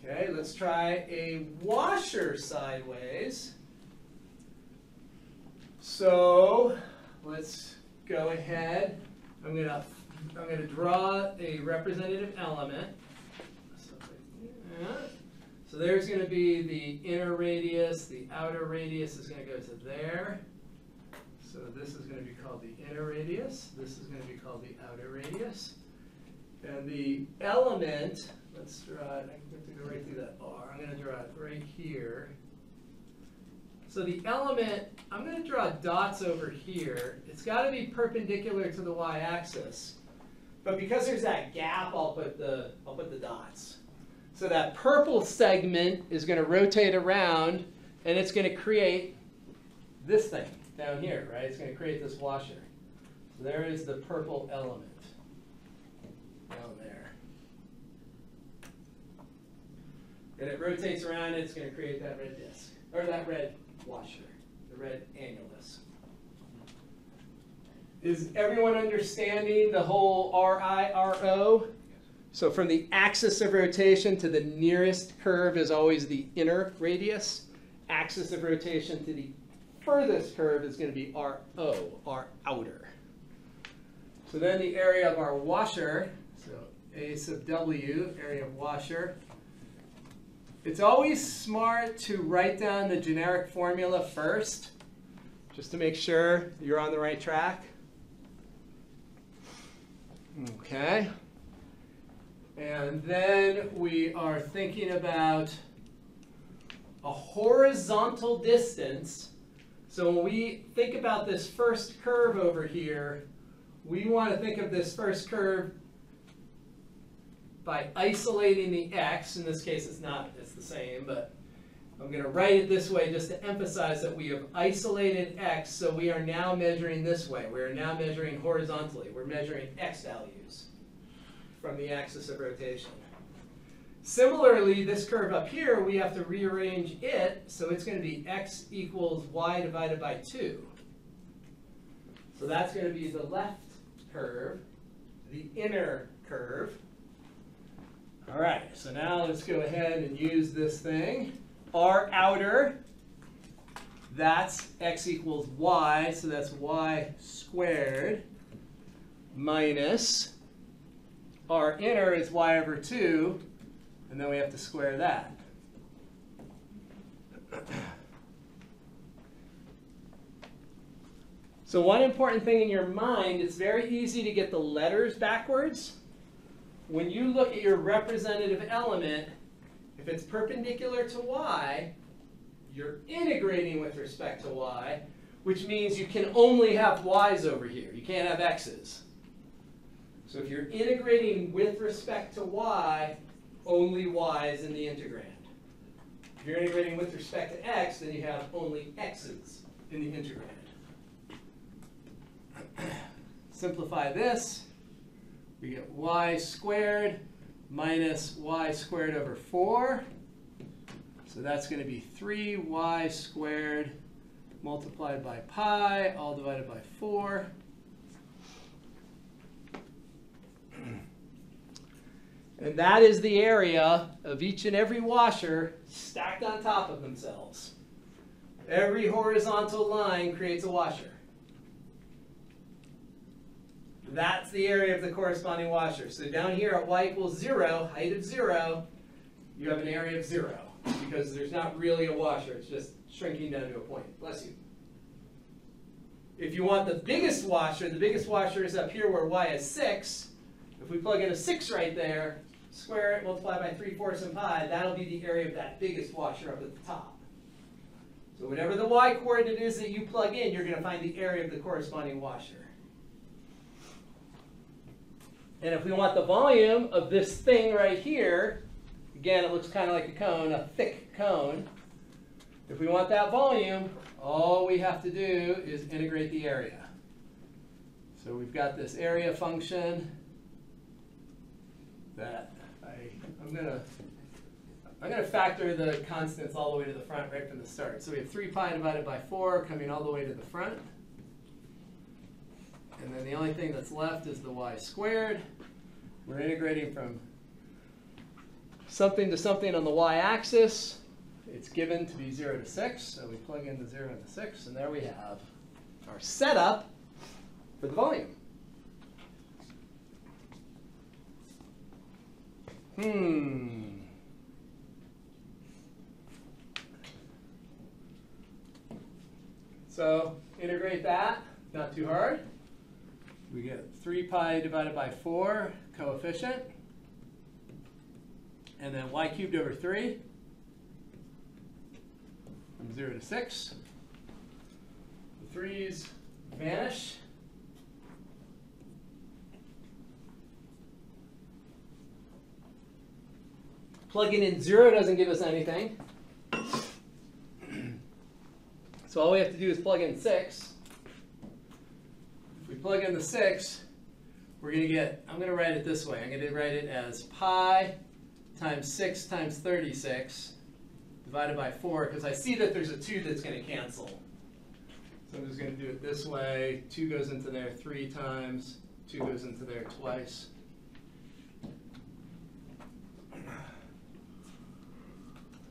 Okay, let's try a washer sideways. So let's go ahead. I'm gonna draw a representative element. So there's going to be the inner radius. The outer radius is going to go to there. So this is going to be called the inner radius. This is going to be called the outer radius. And the element, let's draw it, I have to go right through that R. I'm going to draw it right here. So the element, I'm going to draw dots over here. It's got to be perpendicular to the y-axis. But because there's that gap, I'll put the dots. So that purple segment is going to rotate around, and it's going to create this thing down here, right? It's going to create this washer. So there is the purple element down there. And it rotates around, and it's going to create that red disc, or that red washer, the red annulus. Is everyone understanding the whole RIRO? So from the axis of rotation to the nearest curve is always the inner radius. Axis of rotation to the furthest curve is going to be RO, our outer. So then the area of our washer, so A sub W, area of washer. It's always smart to write down the generic formula first, just to make sure you're on the right track. Okay. And then we are thinking about a horizontal distance. So when we think about this first curve over here, we want to think of this first curve by isolating the x. In this case, it's the same, but I'm going to write it this way just to emphasize that we have isolated x, so we are now measuring this way. We are now measuring horizontally. We're measuring x values from the axis of rotation. Similarly, this curve up here, we have to rearrange it, so it's going to be x equals y divided by 2. So that's going to be the left curve, the inner curve. All right, so now let's go ahead and use this thing. R outer, that's x equals y, so that's y squared minus R inner is y over 2, and then we have to square that. So one important thing in your mind, it's very easy to get the letters backwards. When you look at your representative element, if it's perpendicular to y, you're integrating with respect to y, which means you can only have y's over here. You can't have x's. So if you're integrating with respect to y, only y's in the integrand. If you're integrating with respect to x, then you have only x's in the integrand. Simplify this. We get y squared minus y squared over 4. So that's going to be 3y squared multiplied by pi, all divided by 4. And that is the area of each and every washer stacked on top of themselves. Every horizontal line creates a washer. That's the area of the corresponding washer. So down here at y equals 0, height of 0, you have an area of 0 because there's not really a washer. It's just shrinking down to a point. Bless you. If you want the biggest washer is up here where y is 6. If we plug in a 6 right there, square it, multiply by 3/4 and pi, that'll be the area of that biggest washer up at the top. So whatever the y coordinate is that you plug in, you're going to find the area of the corresponding washer. And if we want the volume of this thing right here, again, it looks kind of like a cone, a thick cone. If we want that volume, all we have to do is integrate the area. So we've got this area function that I'm gonna factor the constants all the way to the front right from the start. So we have 3 pi divided by 4 coming all the way to the front. And then the only thing that's left is the y squared. We're integrating from something to something on the y-axis. It's given to be 0 to 6, so we plug in the 0 and the 6, and there we have our setup for the volume. So integrate that, not too hard. We get 3 pi divided by 4 coefficient. And then y cubed over 3 from 0 to 6. The 3's vanish. Plugging in 0 doesn't give us anything. So all we have to do is plug in 6. If we plug in the 6, we're going to get, I'm going to write it this way. I'm going to write it as pi times 6 times 36 divided by 4, because I see that there's a 2 that's going to cancel. So I'm just going to do it this way. 2 goes into there 3 times. 2 goes into there twice.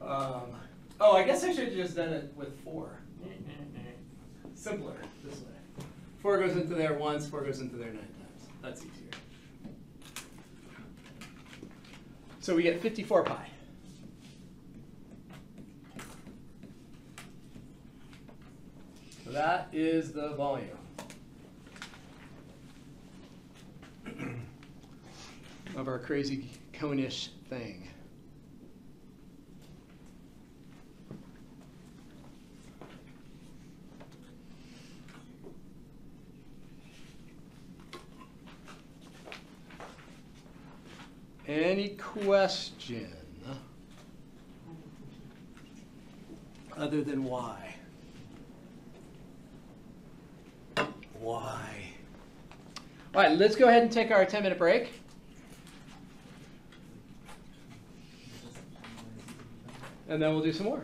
Oh, I guess I should have just done it with 4. Simpler this way. 4 goes into there once, 4 goes into there 9 times. That's easier. So we get 54 pi. So that is the volume. Of our crazy cone-ish thing. Any question other than why? Why? All right, let's go ahead and take our 10-minute break. And then we'll do some more.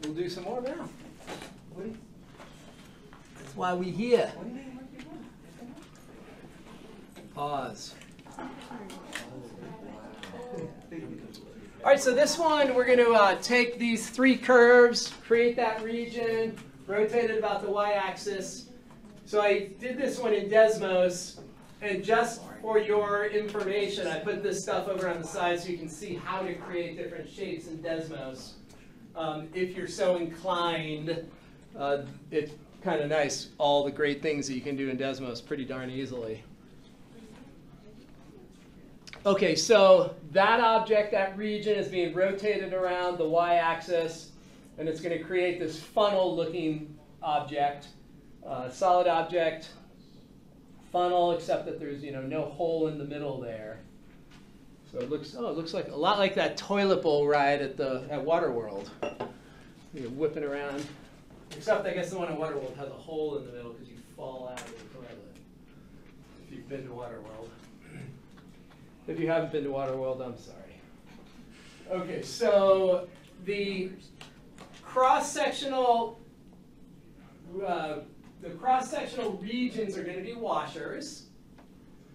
We'll do some more now. That's why we here. Pause. All right, so this one, we're going to take these 3 curves, create that region, rotate it about the y-axis. So I did this one in Desmos, and just for your information, I put this stuff over on the side so you can see how to create different shapes in Desmos. If you're so inclined, it's kind of nice, all the great things that you can do in Desmos pretty darn easily. Okay, so that object, that region, is being rotated around the y-axis, and it's going to create this funnel-looking object, solid object, funnel, except that there's no hole in the middle there. So it looks like a lot like that toilet bowl ride at Waterworld. You're whipping around, except I guess the one at Waterworld has a hole in the middle because you fall out of the toilet. If you've been to Waterworld. If you haven't been to Waterworld, I'm sorry. Okay, so the cross-sectional regions are going to be washers.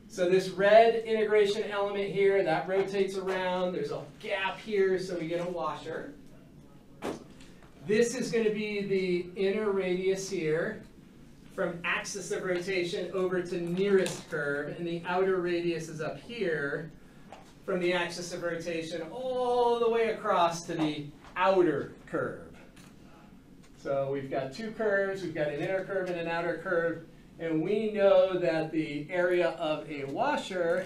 So this red integration element here, that rotates around. There's a gap here, so we get a washer. This is going to be the inner radius here, from axis of rotation over to nearest curve, and the outer radius is up here from the axis of rotation all the way across to the outer curve. So we've got 2 curves, we've got an inner curve and an outer curve, and we know that the area of a washer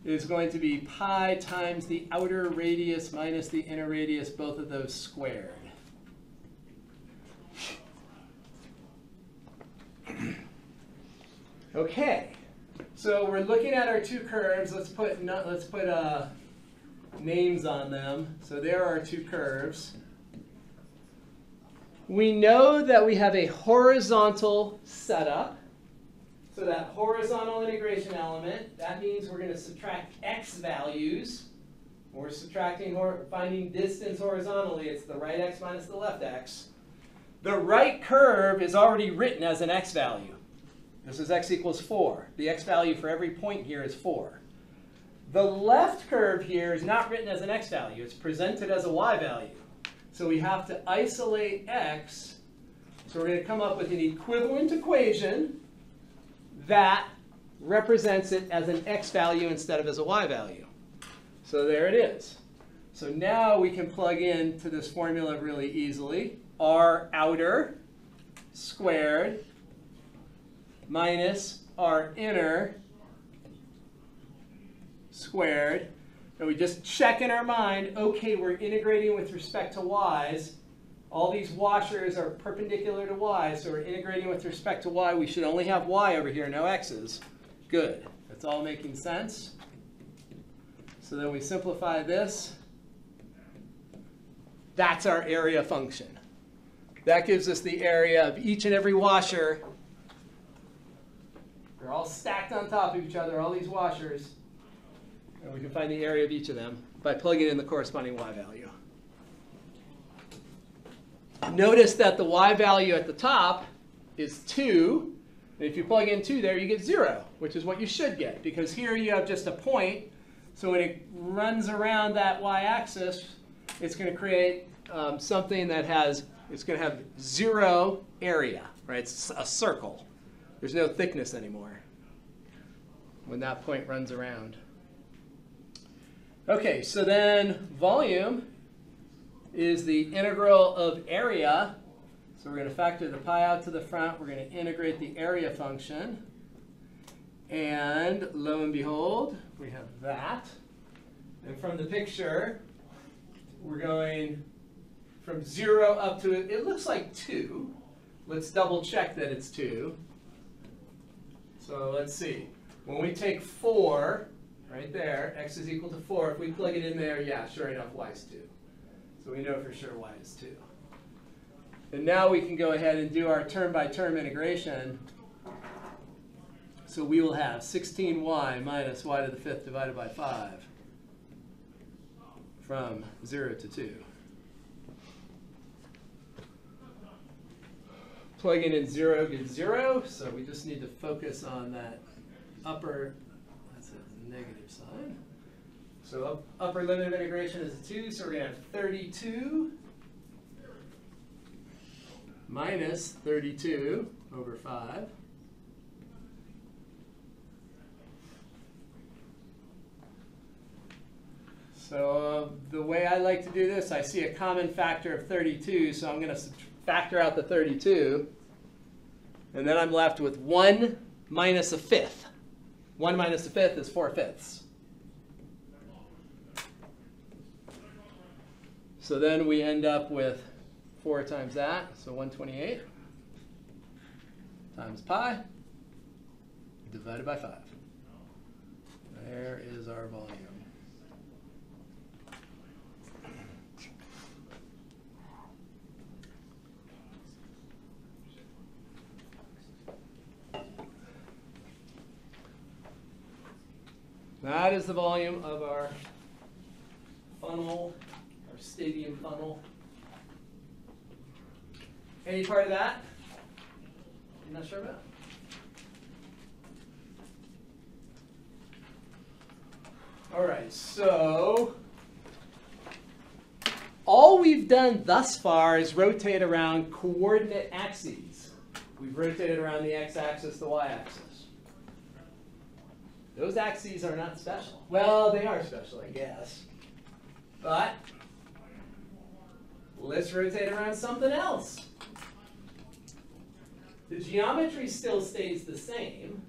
is going to be pi times the outer radius minus the inner radius, both of those squared. Okay, so we're looking at our 2 curves. Let's put names on them. So there are 2 curves. We know that we have a horizontal setup. So that horizontal integration element, that means we're going to subtract x values. When we're finding distance horizontally, it's the right x minus the left x. The right curve is already written as an x value. This is x equals 4. The x value for every point here is 4. The left curve here is not written as an x value. It's presented as a y value. So we have to isolate x. So we're going to come up with an equivalent equation that represents it as an x value instead of as a y value. So there it is. So now we can plug into this formula really easily. R outer squared minus our inner squared. And we just check in our mind, okay, we're integrating with respect to y's. All these washers are perpendicular to y, so we're integrating with respect to y. We should only have y over here, no x's. Good. That's all making sense. So then we simplify this. That's our area function. That gives us the area of each and every washer. They're all stacked on top of each other, all these washers. And we can find the area of each of them by plugging in the corresponding y value. Notice that the y value at the top is 2. And if you plug in 2 there, you get 0, which is what you should get. Because here you have just a point. So when it runs around that y-axis, it's going to create something that has, it's going to have 0 area, right? It's a circle. There's no thickness anymore when that point runs around. Okay, so then volume is the integral of area. So we're going to factor the pi out to the front. We're going to integrate the area function. And lo and behold, we have that. And from the picture, we're going from 0 up to, it looks like 2. Let's double check that it's 2. So let's see. When we take 4, right there, x is equal to 4. If we plug it in there, yeah, sure enough, y is 2. So we know for sure y is 2. And now we can go ahead and do our term-by-term integration. So we will have 16y minus y to the 5th divided by 5 from 0 to 2. Plugging in 0 gives 0, so we just need to focus on that upper, that's a negative sign. So upper limit of integration is 2, so we're going to have 32 minus 32 over 5. So the way I like to do this, I see a common factor of 32, so I'm going to factor out the 32. And then I'm left with 1 minus a fifth. 1 minus a fifth is 4/5. So then we end up with 4 times that, so 128 times pi divided by 5. There is our volume. That is the volume of our funnel, our stadium funnel. Any part of that you're not sure about? All right, so all we've done thus far is rotate around coordinate axes. We've rotated around the x-axis, the y-axis. Those axes are not special. Well, they are special, I guess. But let's rotate around something else. The geometry still stays the same,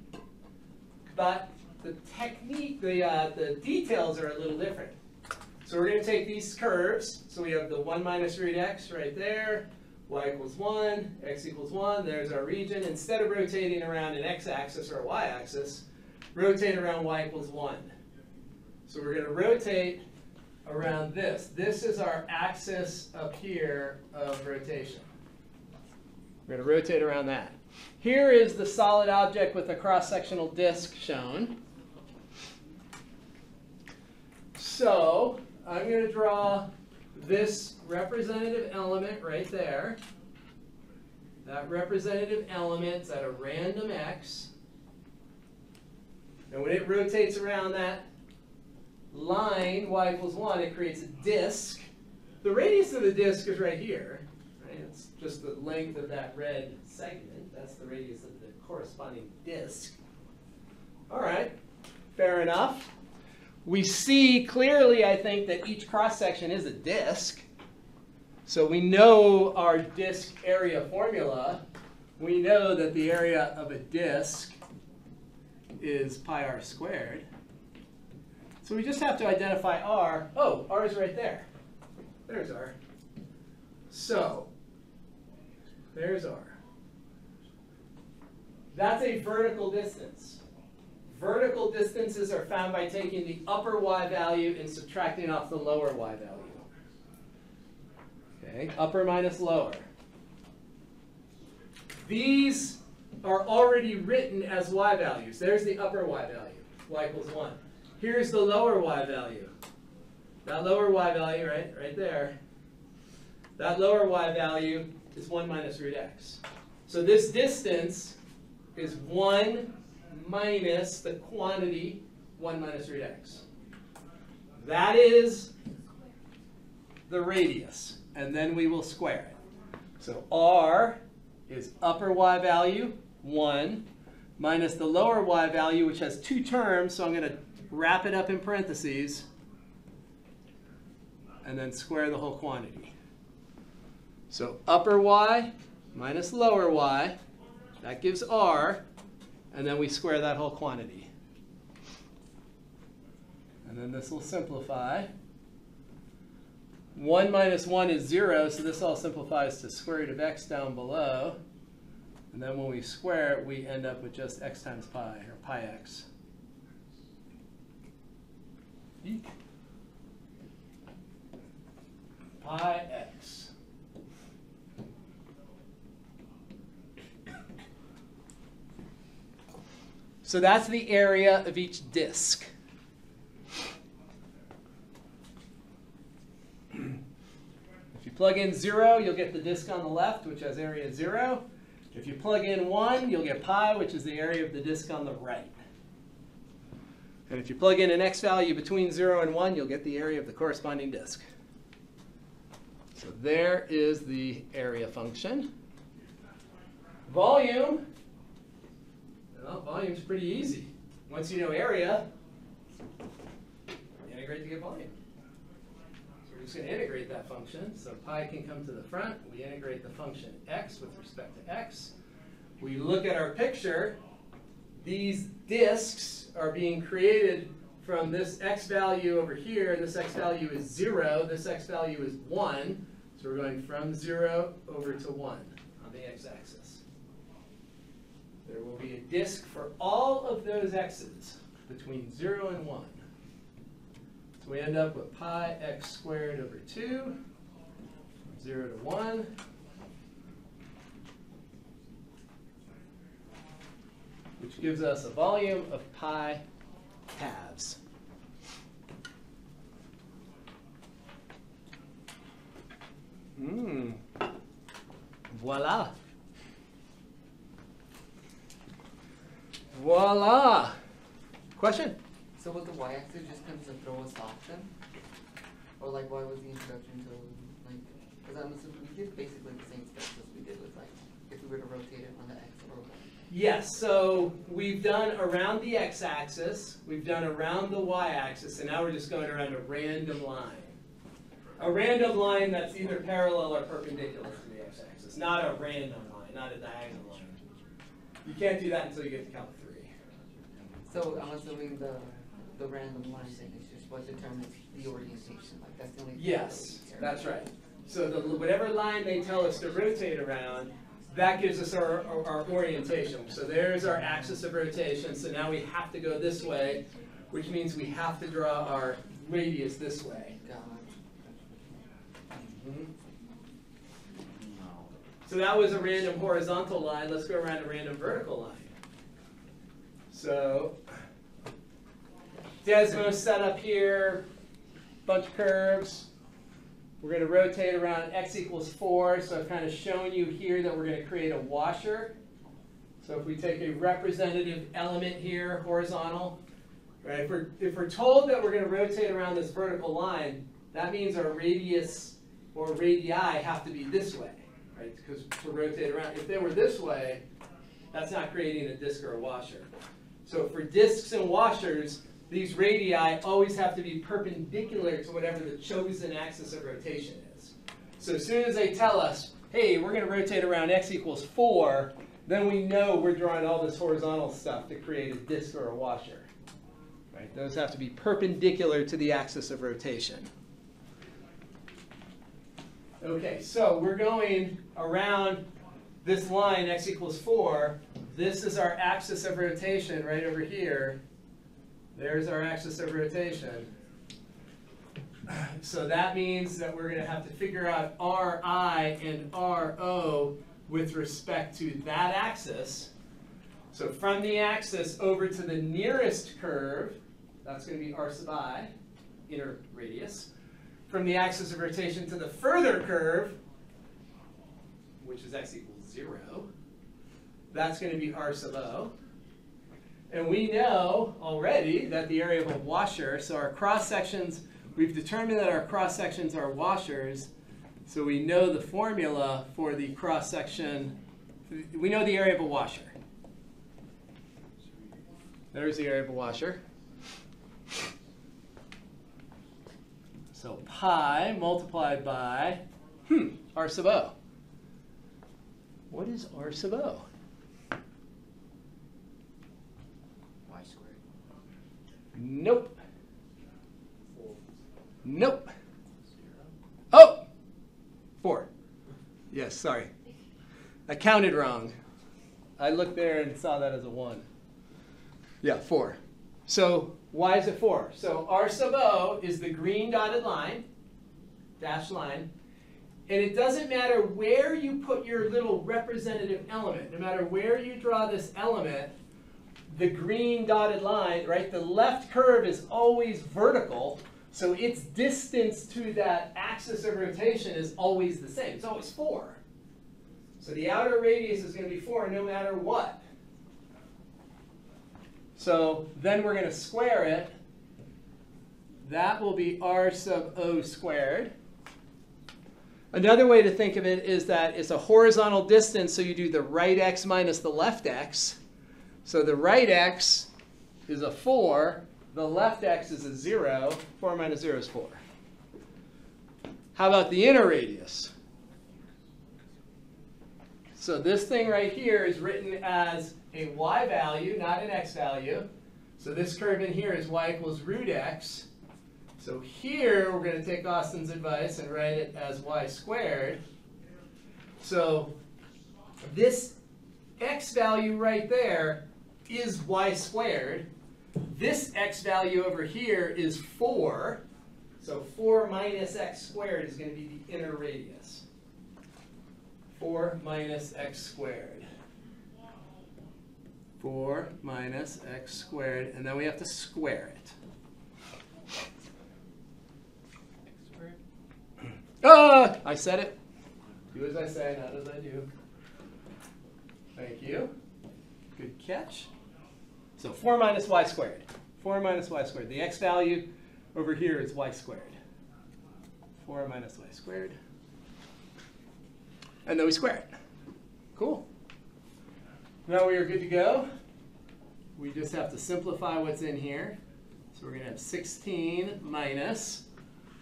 but the technique, the details are a little different. So we're going to take these curves. So we have the 1 minus root x right there, y equals 1, x equals 1. There's our region. Instead of rotating around an x-axis or a y-axis, rotate around y equals 1. So we're going to rotate around this. This is our axis up here of rotation. We're going to rotate around that. Here is the solid object with a cross-sectional disk shown. So I'm going to draw this representative element right there. That representative element is at a random x. And when it rotates around that line, y equals 1, it creates a disk. The radius of the disk is right here. Right? It's just the length of that red segment. That's the radius of the corresponding disk. All right, fair enough. We see clearly, I think, that each cross-section is a disk. So we know our disk area formula. we know that the area of a disk is pi r squared. So we just have to identify r. Oh, r is right there. There's r. So there's r. That's a vertical distance. Vertical distances are found by taking the upper y value and subtracting off the lower y value. Okay, upper minus lower. These are already written as y values. There's the upper y value, y equals 1. Here's the lower y value. That lower y value, right there, that lower y value is 1 minus root x. So this distance is 1 minus the quantity 1 minus root x. That is the radius, and then we will square it. So r is upper y value, 1, minus the lower y value, which has 2 terms, so I'm going to wrap it up in parentheses, and then square the whole quantity. So upper y minus lower y, that gives r, and then we square that whole quantity. And then this will simplify. 1 minus 1 is 0, so this all simplifies to square root of x down below. And then when we square it, we end up with just x times pi, or pi x. Eek. Pi x. So that's the area of each disk. If you plug in 0, you'll get the disk on the left, which has area 0. If you plug in 1, you'll get pi, which is the area of the disk on the right. And if you plug in an x value between 0 and 1, you'll get the area of the corresponding disk. So there is the area function. Volume. Well, volume's pretty easy. Once you know area, integrate to get volume. So we're just going to integrate that function. So pi can come to the front. We integrate the function x with respect to x. We look at our picture. These disks are being created from this x value over here. This x value is 0. This x value is 1. So we're going from 0 over to 1 on the x-axis. There will be a disk for all of those x's between 0 and 1. So we end up with pi x squared over 2, 0 to 1. Which gives us a volume of pi halves. Voila. Voila. Question?
So was the y-axis just kind of throw us off then? Or like why was the introduction to like, because I'm assuming we did basically the same steps as we did with like, if we were to rotate it on the x or y.
Yes, so we've done around the x-axis, we've done around the y-axis, and now we're just going around a random line. A random line that's either parallel or perpendicular to the x-axis, not a random line, not a diagonal line. You can't do that until you get to count 3.
So I'm assuming the random line thing is just what determines the orientation, like that's the only thing.
Yes, that's right. So whatever line they tell us to rotate around, that gives us our orientation. So there's our axis of rotation. So now we have to go this way, which means we have to draw our radius this way. So that was a random horizontal line. Let's go around a random vertical line. So Desmos set up here, bunch of curves. We're going to rotate around x equals 4. So I've kind of shown you here that we're going to create a washer. So if we take a representative element here, horizontal, right? If we're told that we're going to rotate around this vertical line, that means our radius or radii have to be this way, right? Because to rotate around, if they were this way, that's not creating a disk or a washer. So for disks and washers, these radii always have to be perpendicular to whatever the chosen axis of rotation is. So as soon as they tell us, hey, we're going to rotate around x equals 4, then we know we're drawing all this horizontal stuff to create a disk or a washer. Right? Those have to be perpendicular to the axis of rotation. Okay, so we're going around this line, x equals 4. This is our axis of rotation right over here. There's our axis of rotation. So that means that we're going to have to figure out Ri and Ro with respect to that axis. So from the axis over to the nearest curve, that's going to be R sub I, inner radius. From the axis of rotation to the further curve, which is x equals 0, that's going to be R sub O. And we know already that the area of a washer, so our cross sections, we've determined that our cross sections are washers. So we know the formula for the cross section. We know the area of a washer. There's the area of a washer. So pi multiplied by R sub O. What is R sub O?
Y squared.
Nope. Nope. Oh! 4. Yes, sorry. I counted wrong. I looked there and saw that as a 1. Yeah, 4. So why is it 4? So R sub O is the green dotted line, dashed line, and it doesn't matter where you put your little representative element. No matter where you draw this element, the green dotted line, right, the left curve is always vertical, so its distance to that axis of rotation is always the same. It's always 4. So the outer radius is going to be 4 no matter what. So then we're going to square it. That will be R sub O squared. Another way to think of it is that it's a horizontal distance, so you do the right x minus the left x. So the right x is a 4. The left x is a 0. 4 minus 0 is 4. How about the inner radius? So this thing right here is written as a y value, not an x value. So this curve in here is y equals root x. So here we're going to take Austin's advice and write it as y squared. So this x value right there is y squared. This x value over here is 4. So 4 minus x squared is going to be the inner radius. 4 minus x squared. 4 minus x squared, and then we have to square it.
X squared?
Ah! I said it. Do as I say, not as I do. Thank you. Good catch. So 4 minus y squared. 4 minus y squared. The x value over here is y squared. 4 minus y squared. And then we square it. Cool. Now we are good to go. We just have to simplify what's in here. So we're going to have 16 minus.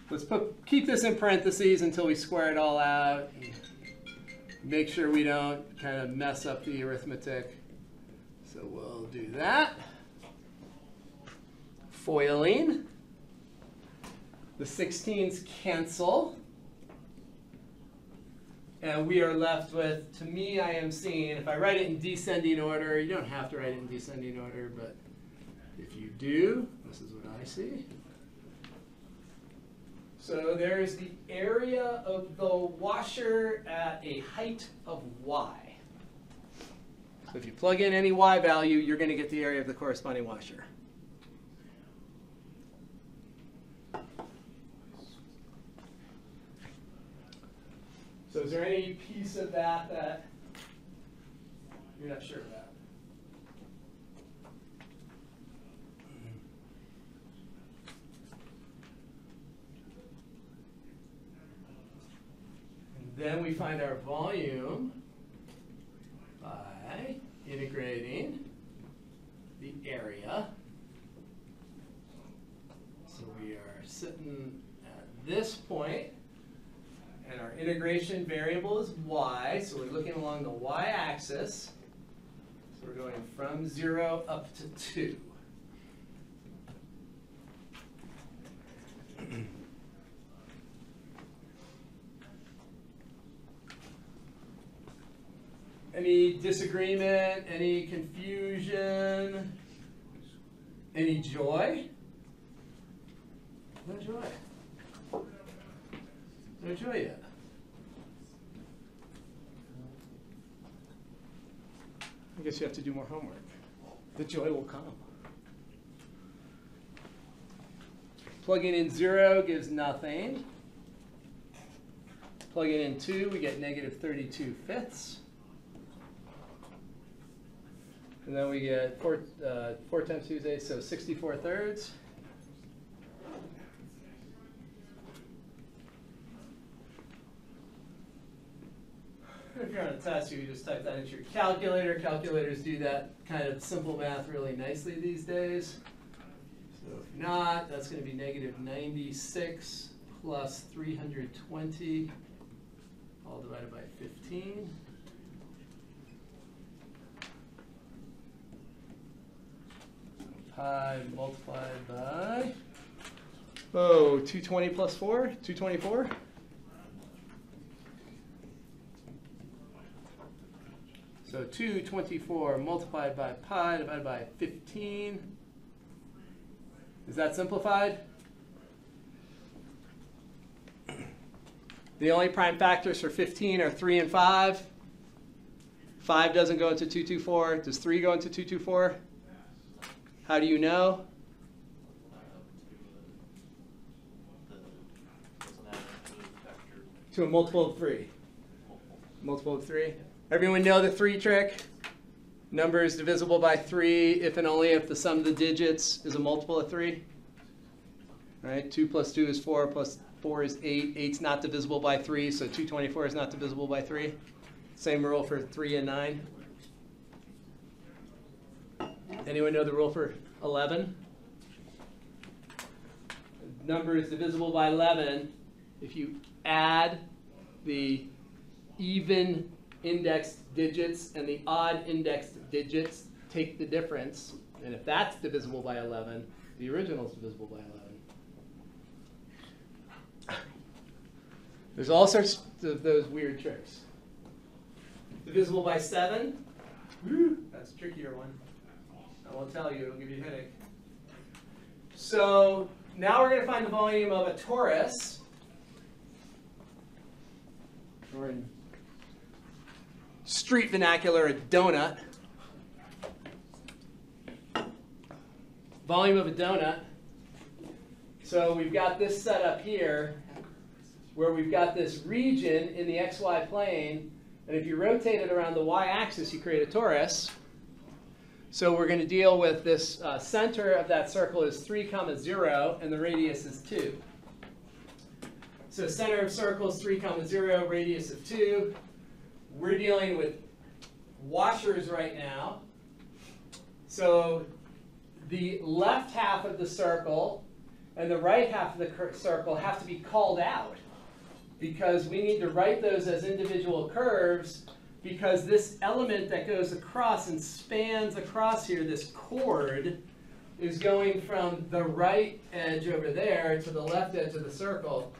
Let's keep this in parentheses until we square it all out. Make sure we don't kind of mess up the arithmetic. So we'll do that. Foiling. The 16s cancel. And we are left with, to me, I am seeing, if I write it in descending order, you don't have to write it in descending order, but if you do, this is what I see. So there's the area of the washer at a height of y. So if you plug in any y value, you're going to get the area of the corresponding washer. So is there any piece of that that you're not sure about? And then we find our volume by integrating the area. So we are sitting at this point. And our integration variable is y, so we're looking along the y-axis. So we're going from 0 up to 2. Any disagreement? Any confusion? Any joy? No joy. No joy yet. I guess you have to do more homework. The joy will come. Plugging in 0 gives nothing. Plugging in 2, we get negative 32 fifths. And then we get 4 times 2 is 8, so 64 thirds. If you're on a test, you can just type that into your calculator. Calculators do that kind of simple math really nicely these days. So if not, that's going to be negative 96 plus 320, all divided by 15. Pi multiplied by, 220 plus 4, 224. So 224 multiplied by pi divided by 15. Is that simplified? The only prime factors for 15 are 3 and 5. 5 doesn't go into 224. Does 3 go into 224? How do you know? To a multiple of 3. Multiple of 3. Everyone know the 3 trick? Number is divisible by 3 if and only if the sum of the digits is a multiple of 3. Right? 2 plus 2 is 4 plus 4 is 8. 8's not divisible by 3, so 224 is not divisible by 3. Same rule for 3 and 9. Anyone know the rule for 11? Number is divisible by 11 if you add the even indexed digits and the odd indexed digits, take the difference, and if that's divisible by 11, the original is divisible by 11. There's all sorts of those weird tricks. Divisible by 7, that's a trickier one. I won't tell you, it'll give you a headache. So now we're going to find the volume of a torus. Or in street vernacular, a donut. Volume of a donut. So we've got this set up here where we've got this region in the xy plane, and if you rotate it around the y-axis, you create a torus. So we're going to deal with this center of that circle is 3, 0, and the radius is 2. So center of circle is 3, 0, radius of 2. We're dealing with washers right now. So the left half of the circle and the right half of the circle have to be called out because we need to write those as individual curves, because this element that goes across and spans across here, this chord, is going from the right edge over there to the left edge of the circle.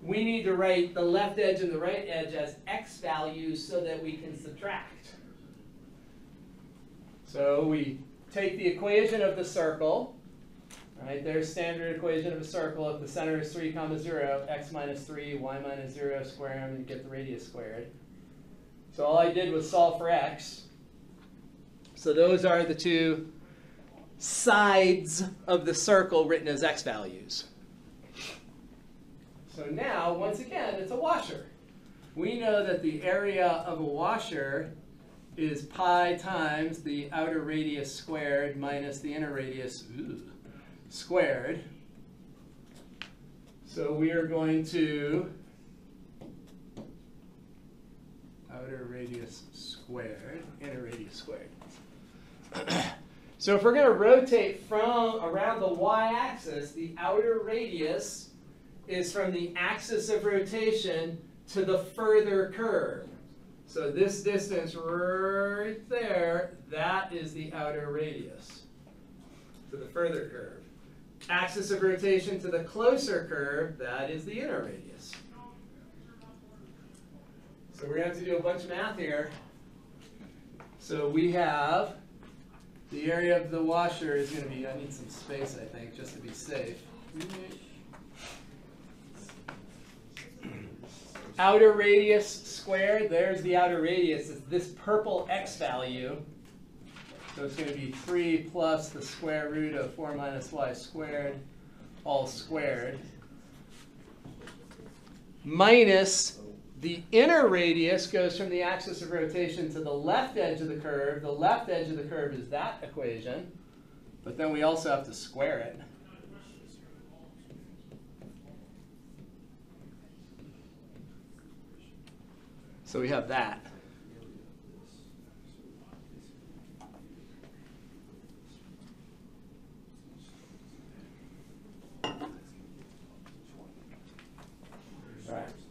We need to write the left edge and the right edge as x values so that we can subtract. So we take the equation of the circle. Right, there's standard equation of a circle. If the center is 3, 0, x minus 3, y minus 0, square them, and you get the radius squared. So all I did was solve for x. So those are the two sides of the circle written as x values. So now, once again, it's a washer. We know that the area of a washer is pi times the outer radius squared minus the inner radius squared. So we are going to outer radius squared, inner radius squared. So if we're going to rotate from around the y-axis, the outer radius is from the axis of rotation to the further curve. So this distance right there, that is the outer radius to the further curve. Axis of rotation to the closer curve, that is the inner radius. So we're going to have to do a bunch of math here. So we have the area of the washer is going to be, I need some space, I think, just to be safe. Outer radius squared, there's the outer radius. It's this purple x value. So it's going to be 3 plus the square root of 4 minus y squared, all squared. Minus the inner radius goes from the axis of rotation to the left edge of the curve. The left edge of the curve is that equation. But then we also have to square it. So we have that.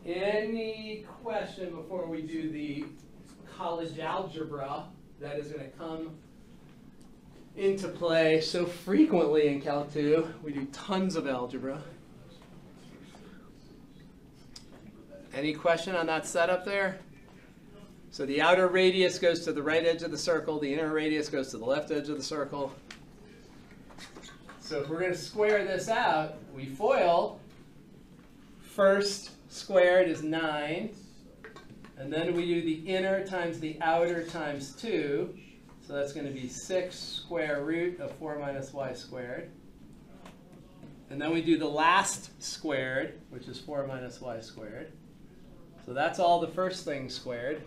Any question before we do the college algebra that is going to come into play so frequently in Cal 2? We do tons of algebra. Any question on that setup there? So the outer radius goes to the right edge of the circle. The inner radius goes to the left edge of the circle. So if we're going to square this out, we FOIL. First squared is 9. And then we do the inner times the outer times 2. So that's going to be 6 square root of 4 minus y squared. And then we do the last squared, which is 4 minus y squared. So that's all the first thing squared.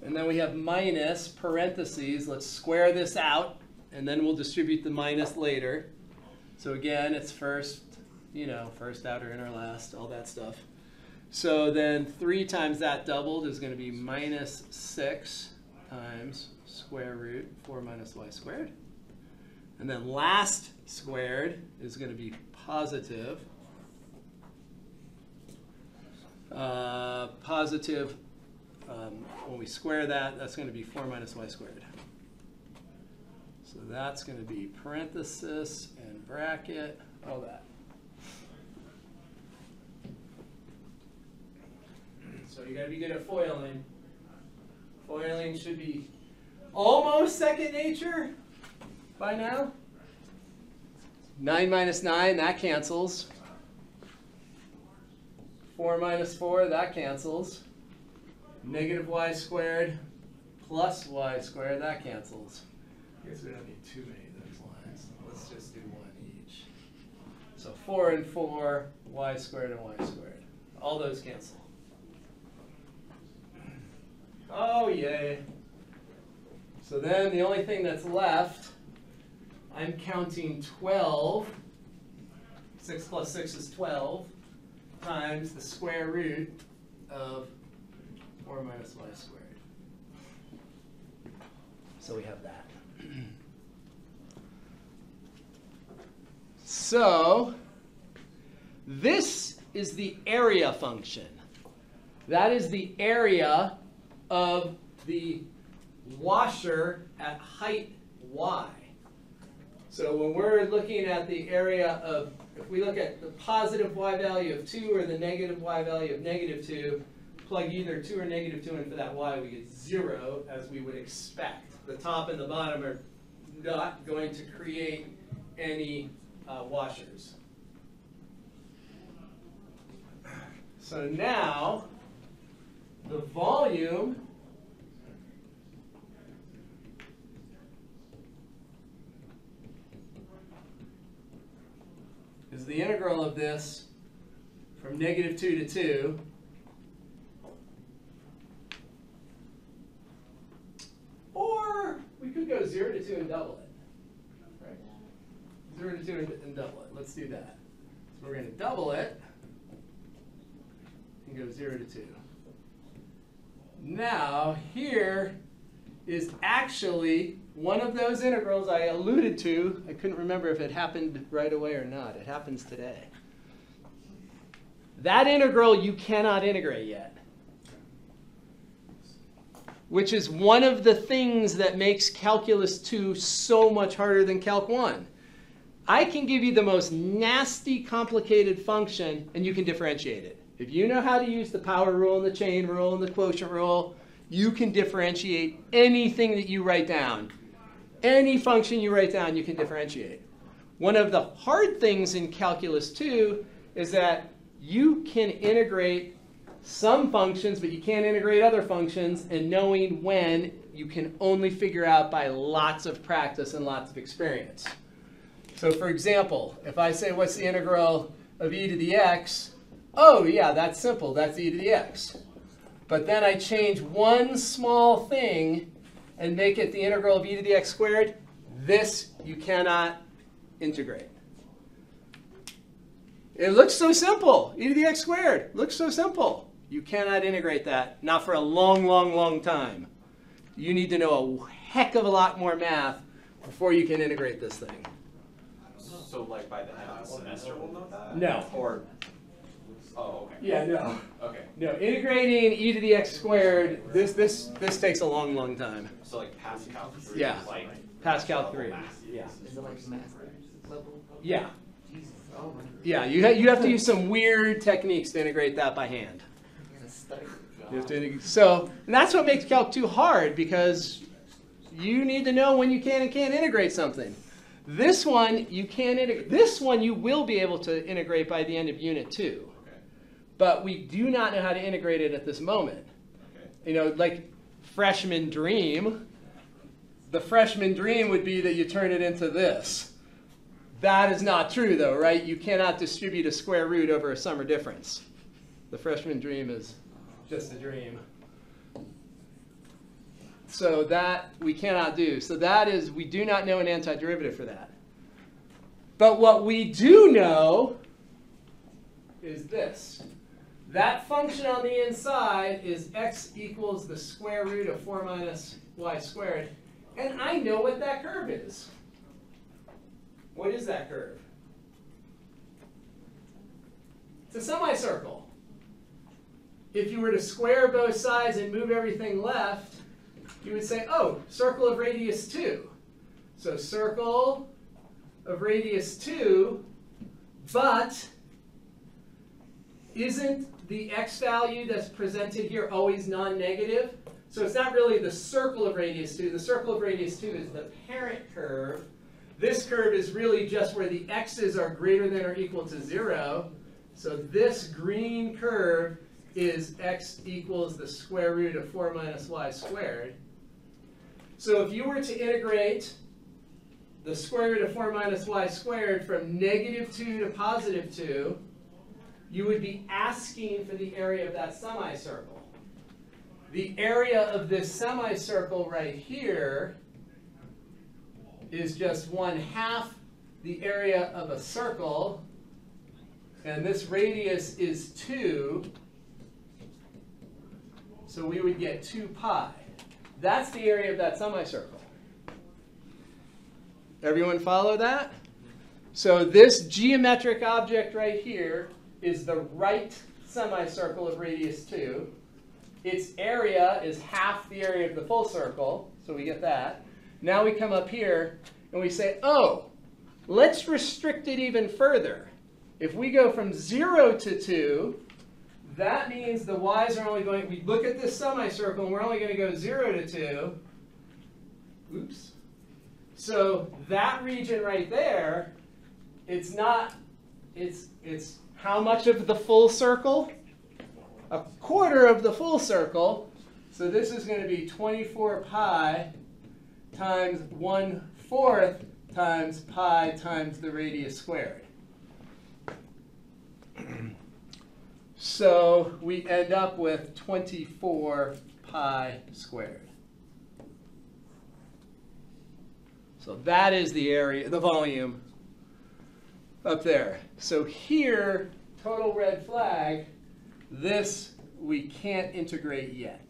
And then we have minus parentheses. Let's square this out, and then we'll distribute the minus later. So again, it's first, first, outer, inner, last, all that stuff. So then 3 times that doubled is going to be minus 6 times square root 4 minus y squared. And then last squared is going to be positive. When we square that, that's going to be 4 minus y squared. So that's going to be parenthesis and bracket, all that. So you got to be good at foiling. Foiling should be almost second nature by now. 9 minus 9, that cancels. 4 minus 4, that cancels. Negative y squared plus y squared, that cancels. I guess we don't need too many of those lines. Let's just do one each. So 4 and 4, y squared and y squared. All those cancel. Oh, yay. So then the only thing that's left, I'm counting 12. 6 plus 6 is 12 times the square root of 4 minus y squared. So we have that. So this is the area function. That is the area of the washer at height y. So when we're looking at the area of, if we look at the positive y value of 2 or the negative y value of negative 2, plug either 2 or negative 2 in for that y, we get 0 as we would expect. The top and the bottom are not going to create any washers. So now the volume is the integral of this from negative 2 to 2. Or we could go 0 to 2 and double it. Right? 0 to 2 and double it. Let's do that. So we're going to double it and go 0 to 2. Now here is actually one of those integrals I alluded to. I couldn't remember if it happened right away or not. It happens today. That integral you cannot integrate yet. which is one of the things that makes Calculus 2 so much harder than Calc 1. I can give you the most nasty, complicated function, and you can differentiate it. If you know how to use the power rule and the chain rule and the quotient rule, you can differentiate anything that you write down. Any function you write down, you can differentiate. One of the hard things in Calculus 2 is that you can integrate some functions, but you can't integrate other functions, and knowing when you can only figure out by lots of practice and lots of experience. So for example, if I say, what's the integral of e to the x? Oh yeah, that's simple, that's e to the x. But then I change one small thing and make it the integral of e to the x squared. This you cannot integrate. It looks so simple. E to the x squared looks so simple. You cannot integrate that, not for a long, long, long time. You need to know a heck of a lot more math before you can integrate this thing.
So like by the end of the semester we'll know that?
No.
Or, oh, okay.
Yeah, no.
Okay.
No, integrating e to the x squared, this takes a long, long time.
So like Pascal 3
Yeah.
is like
Pascal 3. Yeah.
Is it like master level?
Yeah.
Jesus, oh my.
Yeah, you have to use some weird techniques to integrate that by hand.
I'm gonna study.
You have to and that's what makes Calc 2 hard, because you need to know when you can and can't integrate something. This one you can't integrate. This one you will be able to integrate by the end of Unit 2.
Okay.
But we do not know how to integrate it at this moment.
Okay.
You know, like freshman dream. The freshman dream would be that you turn it into this. That is not true though, right? You cannot distribute a square root over a sum or difference. The freshman dream is just a dream. So that we cannot do. So that is, we do not know an antiderivative for that. But what we do know is this. That function on the inside is x equals the square root of 4 minus y squared. And I know what that curve is. What is that curve? It's a semicircle. If you were to square both sides and move everything left, you would say, oh, circle of radius 2. So circle of radius 2, but isn't the x value that's presented here always non-negative? So it's not really the circle of radius 2. The circle of radius 2 is the parent curve. This curve is really just where the x's are greater than or equal to 0. So this green curve is x equals the square root of 4 minus y squared. So if you were to integrate the square root of 4 minus y squared from -2 to +2, you would be asking for the area of that semicircle. The area of this semicircle right here is just 1/2 the area of a circle, and this radius is 2, so we would get 2 pi. That's the area of that semicircle. Everyone follow that? So this geometric object right here is the right semicircle of radius 2. Its area is half the area of the full circle, so we get that. Now we come up here and we say, oh, let's restrict it even further. If we go from 0 to 2, that means the y's are only going, we look at this semicircle and we're only going to go 0 to 2. Oops. So that region right there, it's not, it's how much of the full circle? 1/4 of the full circle. So this is going to be 24 pi times 1/4 times pi times the radius squared. So we end up with 24 pi squared. So that is the area, the volume up there. So here, total red flag, this we can't integrate yet.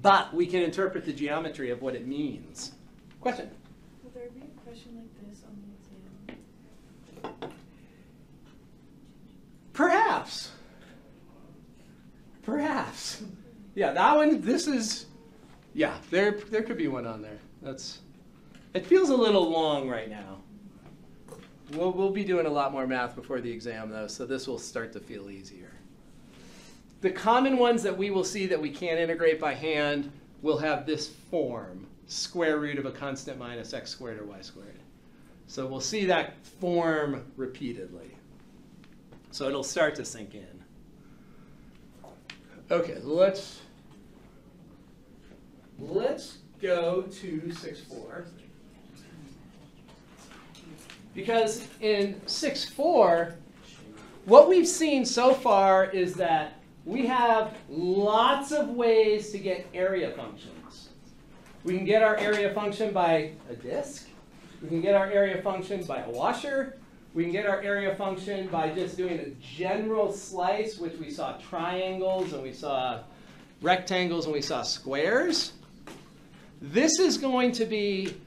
But we can interpret the geometry of what it means. Question?
Will there be a question like this on the exam?
Perhaps. Perhaps. Yeah, that one, this is, yeah, there could be one on there. It feels a little long right now. We'll be doing a lot more math before the exam though, so this will start to feel easier. The common ones that we will see that we can't integrate by hand will have this form, square root of a constant minus x squared or y squared. So we'll see that form repeatedly. So it'll start to sink in. Okay, let's go to 6.4. Because in 6.4, what we've seen so far is that we have lots of ways to get area functions. We can get our area function by a disk. We can get our area function by a washer. We can get our area function by just doing a general slice, which we saw triangles, and we saw rectangles, and we saw squares. This is going to be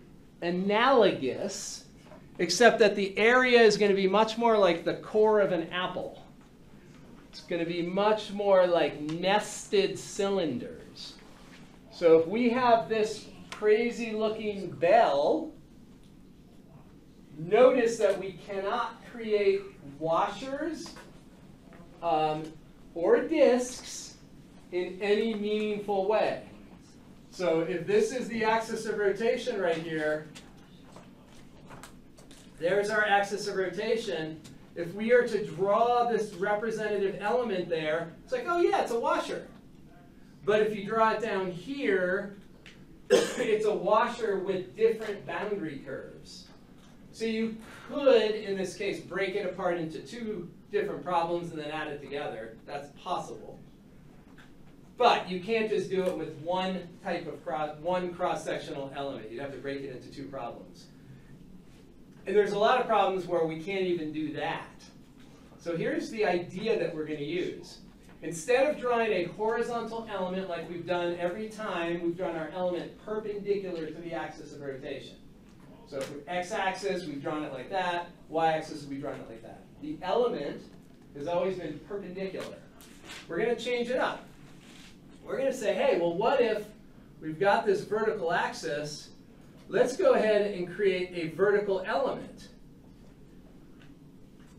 analogous, except that the area is going to be much more like the core of an apple. It's going to be much more like nested cylinders. So if we have this crazy looking bell, notice that we cannot create washers or disks in any meaningful way. So if this is the axis of rotation right here, there's our axis of rotation. If we are to draw this representative element there, it's like, oh yeah, it's a washer. But if you draw it down here, it's a washer with different boundary curves. So you could, in this case, break it apart into two different problems and then add it together. That's possible. But you can't just do it with one type of cross-sectional element. You'd have to break it into two problems. And there's a lot of problems where we can't even do that. So here's the idea that we're going to use. Instead of drawing a horizontal element like we've done every time, we've drawn our element perpendicular to the axis of rotation. So for x-axis, we've drawn it like that. Y-axis, we've drawn it like that. The element has always been perpendicular. We're going to change it up. We're going to say, hey, well, what if we've got this vertical axis? Let's go ahead and create a vertical element.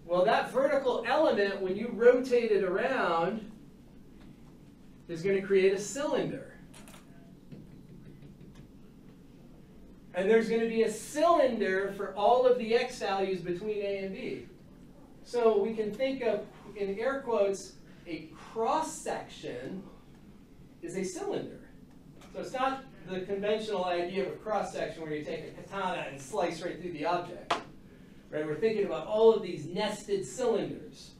Well, that vertical element, when you rotate it around, is going to create a cylinder. And there's going to be a cylinder for all of the x values between A and B. So we can think of, in air quotes, a cross-section is a cylinder. So it's not the conventional idea of a cross-section where you take a katana and slice right through the object. Right? We're thinking about all of these nested cylinders.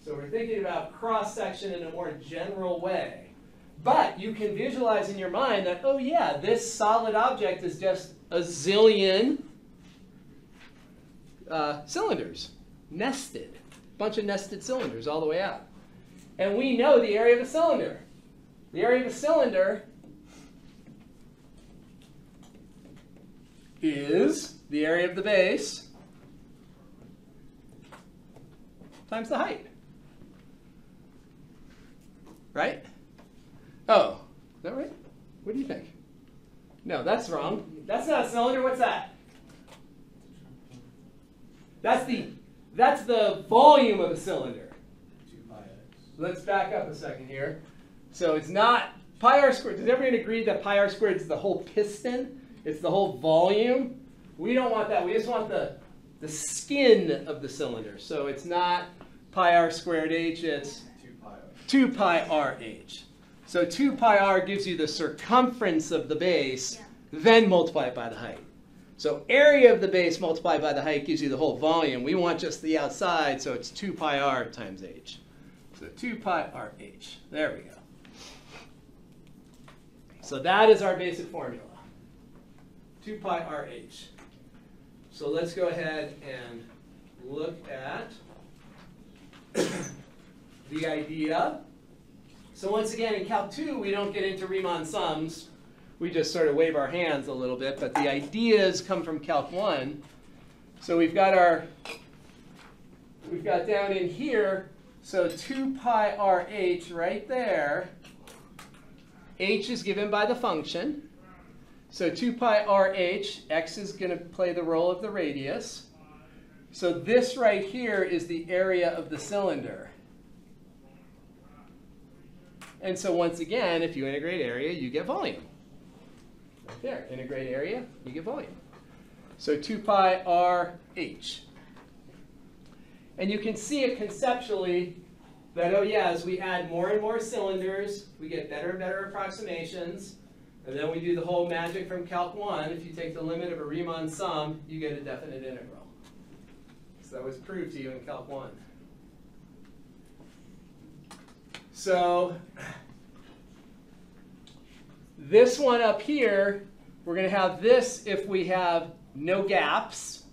So we're thinking about cross-section in a more general way. But you can visualize in your mind that, oh yeah, this solid object is just a zillion cylinders, nested. A bunch of nested cylinders all the way out. And we know the area of a cylinder. The area of a cylinder is the area of the base times the height. Right? Oh, is that right? What do you think? No, that's wrong. That's not a cylinder. What's that? That's the volume of a cylinder.
2 pi x.
Let's back up a second here. So it's not pi r squared. Does everyone agree that pi r squared is the whole piston? It's the whole volume? We don't want that. We just want the skin of the cylinder. So it's not pi r squared h. It's
2 pi r.
2 pi r h. So 2 pi r gives you the circumference of the base, then multiply it by the height. So area of the base multiplied by the height gives you the whole volume. We want just the outside, so it's 2 pi r times h. So 2 pi r h. There we go. So that is our basic formula. 2 pi r h. So let's go ahead and look at the idea. So once again, in Calc 2, we don't get into Riemann sums. We just sort of wave our hands a little bit. But the ideas come from Calc 1. So we've got our we've got down in here, so 2 pi RH right there. H is given by the function. So 2 pi RH, x is going to play the role of the radius. So this right here is the area of the cylinder. And so once again, if you integrate area, you get volume. Right there, integrate area, you get volume. So 2 pi RH. And you can see it conceptually that, oh yeah, as we add more and more cylinders, we get better and better approximations. And then we do the whole magic from Calc 1. If you take the limit of a Riemann sum, you get a definite integral. So that was proved to you in Calc 1. So this one up here, we're going to have this if we have no gaps.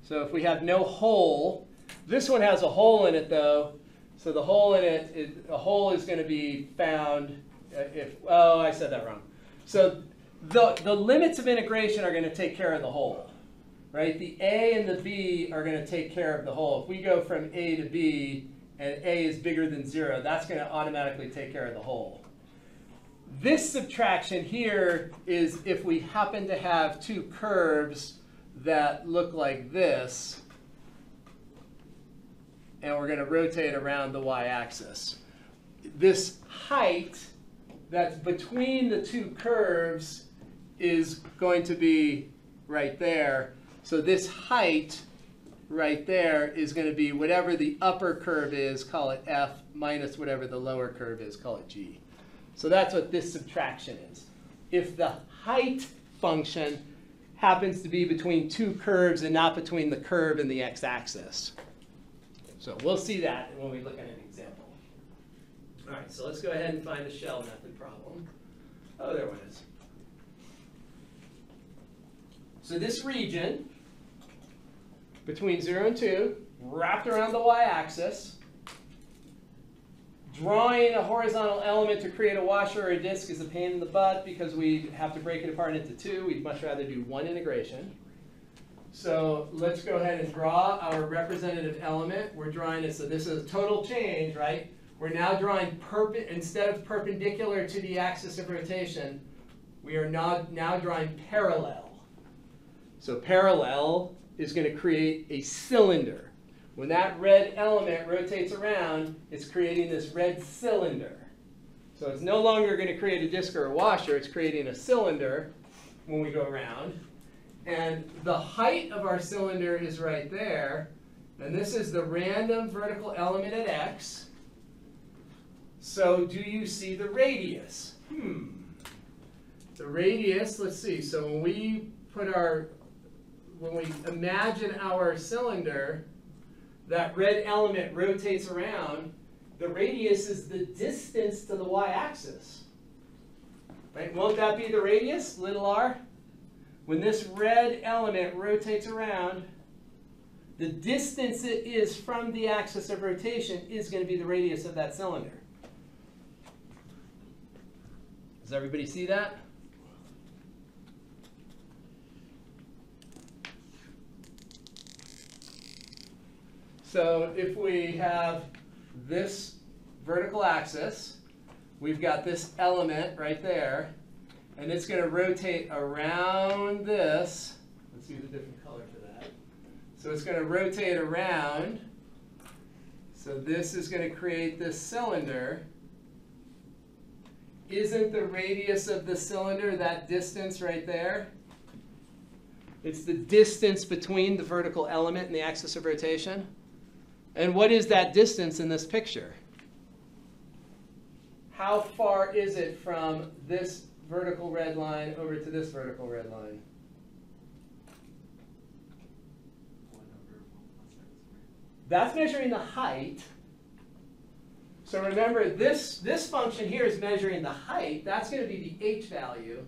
So if we have no hole. This one has a hole in it though. So the hole in it, a hole is going to be found if, oh, I said that wrong. So the limits of integration are going to take care of the hole, right? The A and the B are going to take care of the hole. If we go from A to B and A is bigger than 0, that's going to automatically take care of the hole. This subtraction here is if we happen to have two curves that look like this, and we're going to rotate around the y-axis. This height that's between the two curves is going to be right there. So this height right there is going to be whatever the upper curve is, call it f, minus whatever the lower curve is, call it g. So that's what this subtraction is. If the height function happens to be between two curves and not between the curve and the x-axis. So we'll see that when we look at an example. All right, so let's go ahead and find the shell method problem. Oh, there one is. So this region between 0 and 2, wrapped around the y-axis, drawing a horizontal element to create a washer or a disk is a pain in the butt because we have to break it apart into two. We'd much rather do one integration. So let's go ahead and draw our representative element. We're drawing it, so this is a total change, right? We're now drawing, instead of perpendicular to the axis of rotation, we are now drawing parallel. So parallel is going to create a cylinder. When that red element rotates around, it's creating this red cylinder. So it's no longer going to create a disk or a washer, it's creating a cylinder when we go around. And the height of our cylinder is right there. And this is the random vertical element at x. So do you see the radius? The radius, let's see. So when we imagine our cylinder, that red element rotates around. The radius is the distance to the y-axis. Right? Won't that be the radius, little r? When this red element rotates around, the distance it is from the axis of rotation is going to be the radius of that cylinder. Does everybody see that? So if we have this vertical axis, we've got this element right there. And it's going to rotate around this. Let's use a different color for that. So it's going to rotate around. So this is going to create this cylinder. Isn't the radius of the cylinder that distance right there? It's the distance between the vertical element and the axis of rotation. And what is that distance in this picture? How far is it from this vertical red line over to this vertical red line? That's measuring the height. So remember, this function here is measuring the height. That's going to be the h value.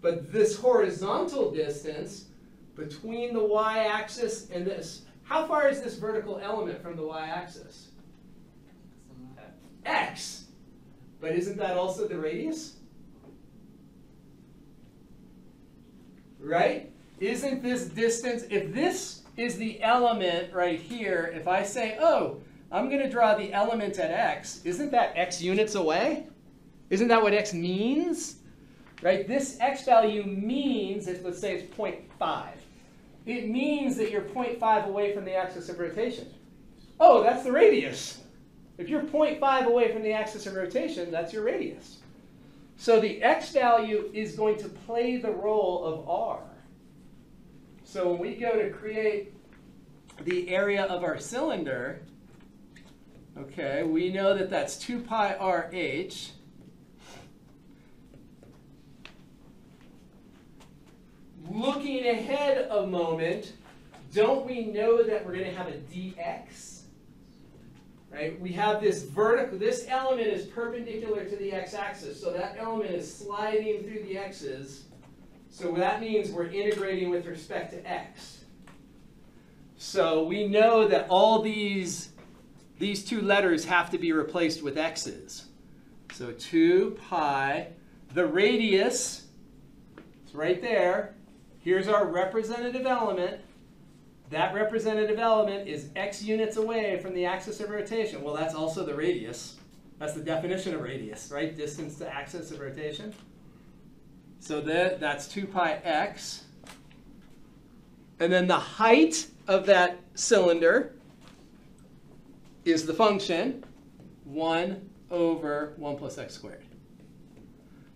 But this horizontal distance between the y-axis and this, how far is this vertical element from the y-axis? X. But isn't that also the radius? Right? Isn't this distance, if this is the element right here. If I say, oh, I'm going to draw the element at x, isn't that x units away? Isn't that what x means? Right? This x value means, if let's say it's 0.5. It means that you're 0.5 away from the axis of rotation. Oh, that's the radius. If you're 0.5 away from the axis of rotation, that's your radius. So the x value is going to play the role of r. So when we go to create the area of our cylinder, okay, we know that that's 2 pi rh. Looking ahead a moment, don't we know that we're going to have a dx? Right? We have this vertical, this element is perpendicular to the x-axis, so that element is sliding through the x's. So that means we're integrating with respect to x. So we know that all these two letters have to be replaced with x's. So 2 pi, the radius, it's right there. Here's our representative element. That representative element is x units away from the axis of rotation. Well, that's also the radius. That's the definition of radius, right? Distance to axis of rotation. So that's 2 pi x. And then the height of that cylinder is the function 1 over 1 plus x squared.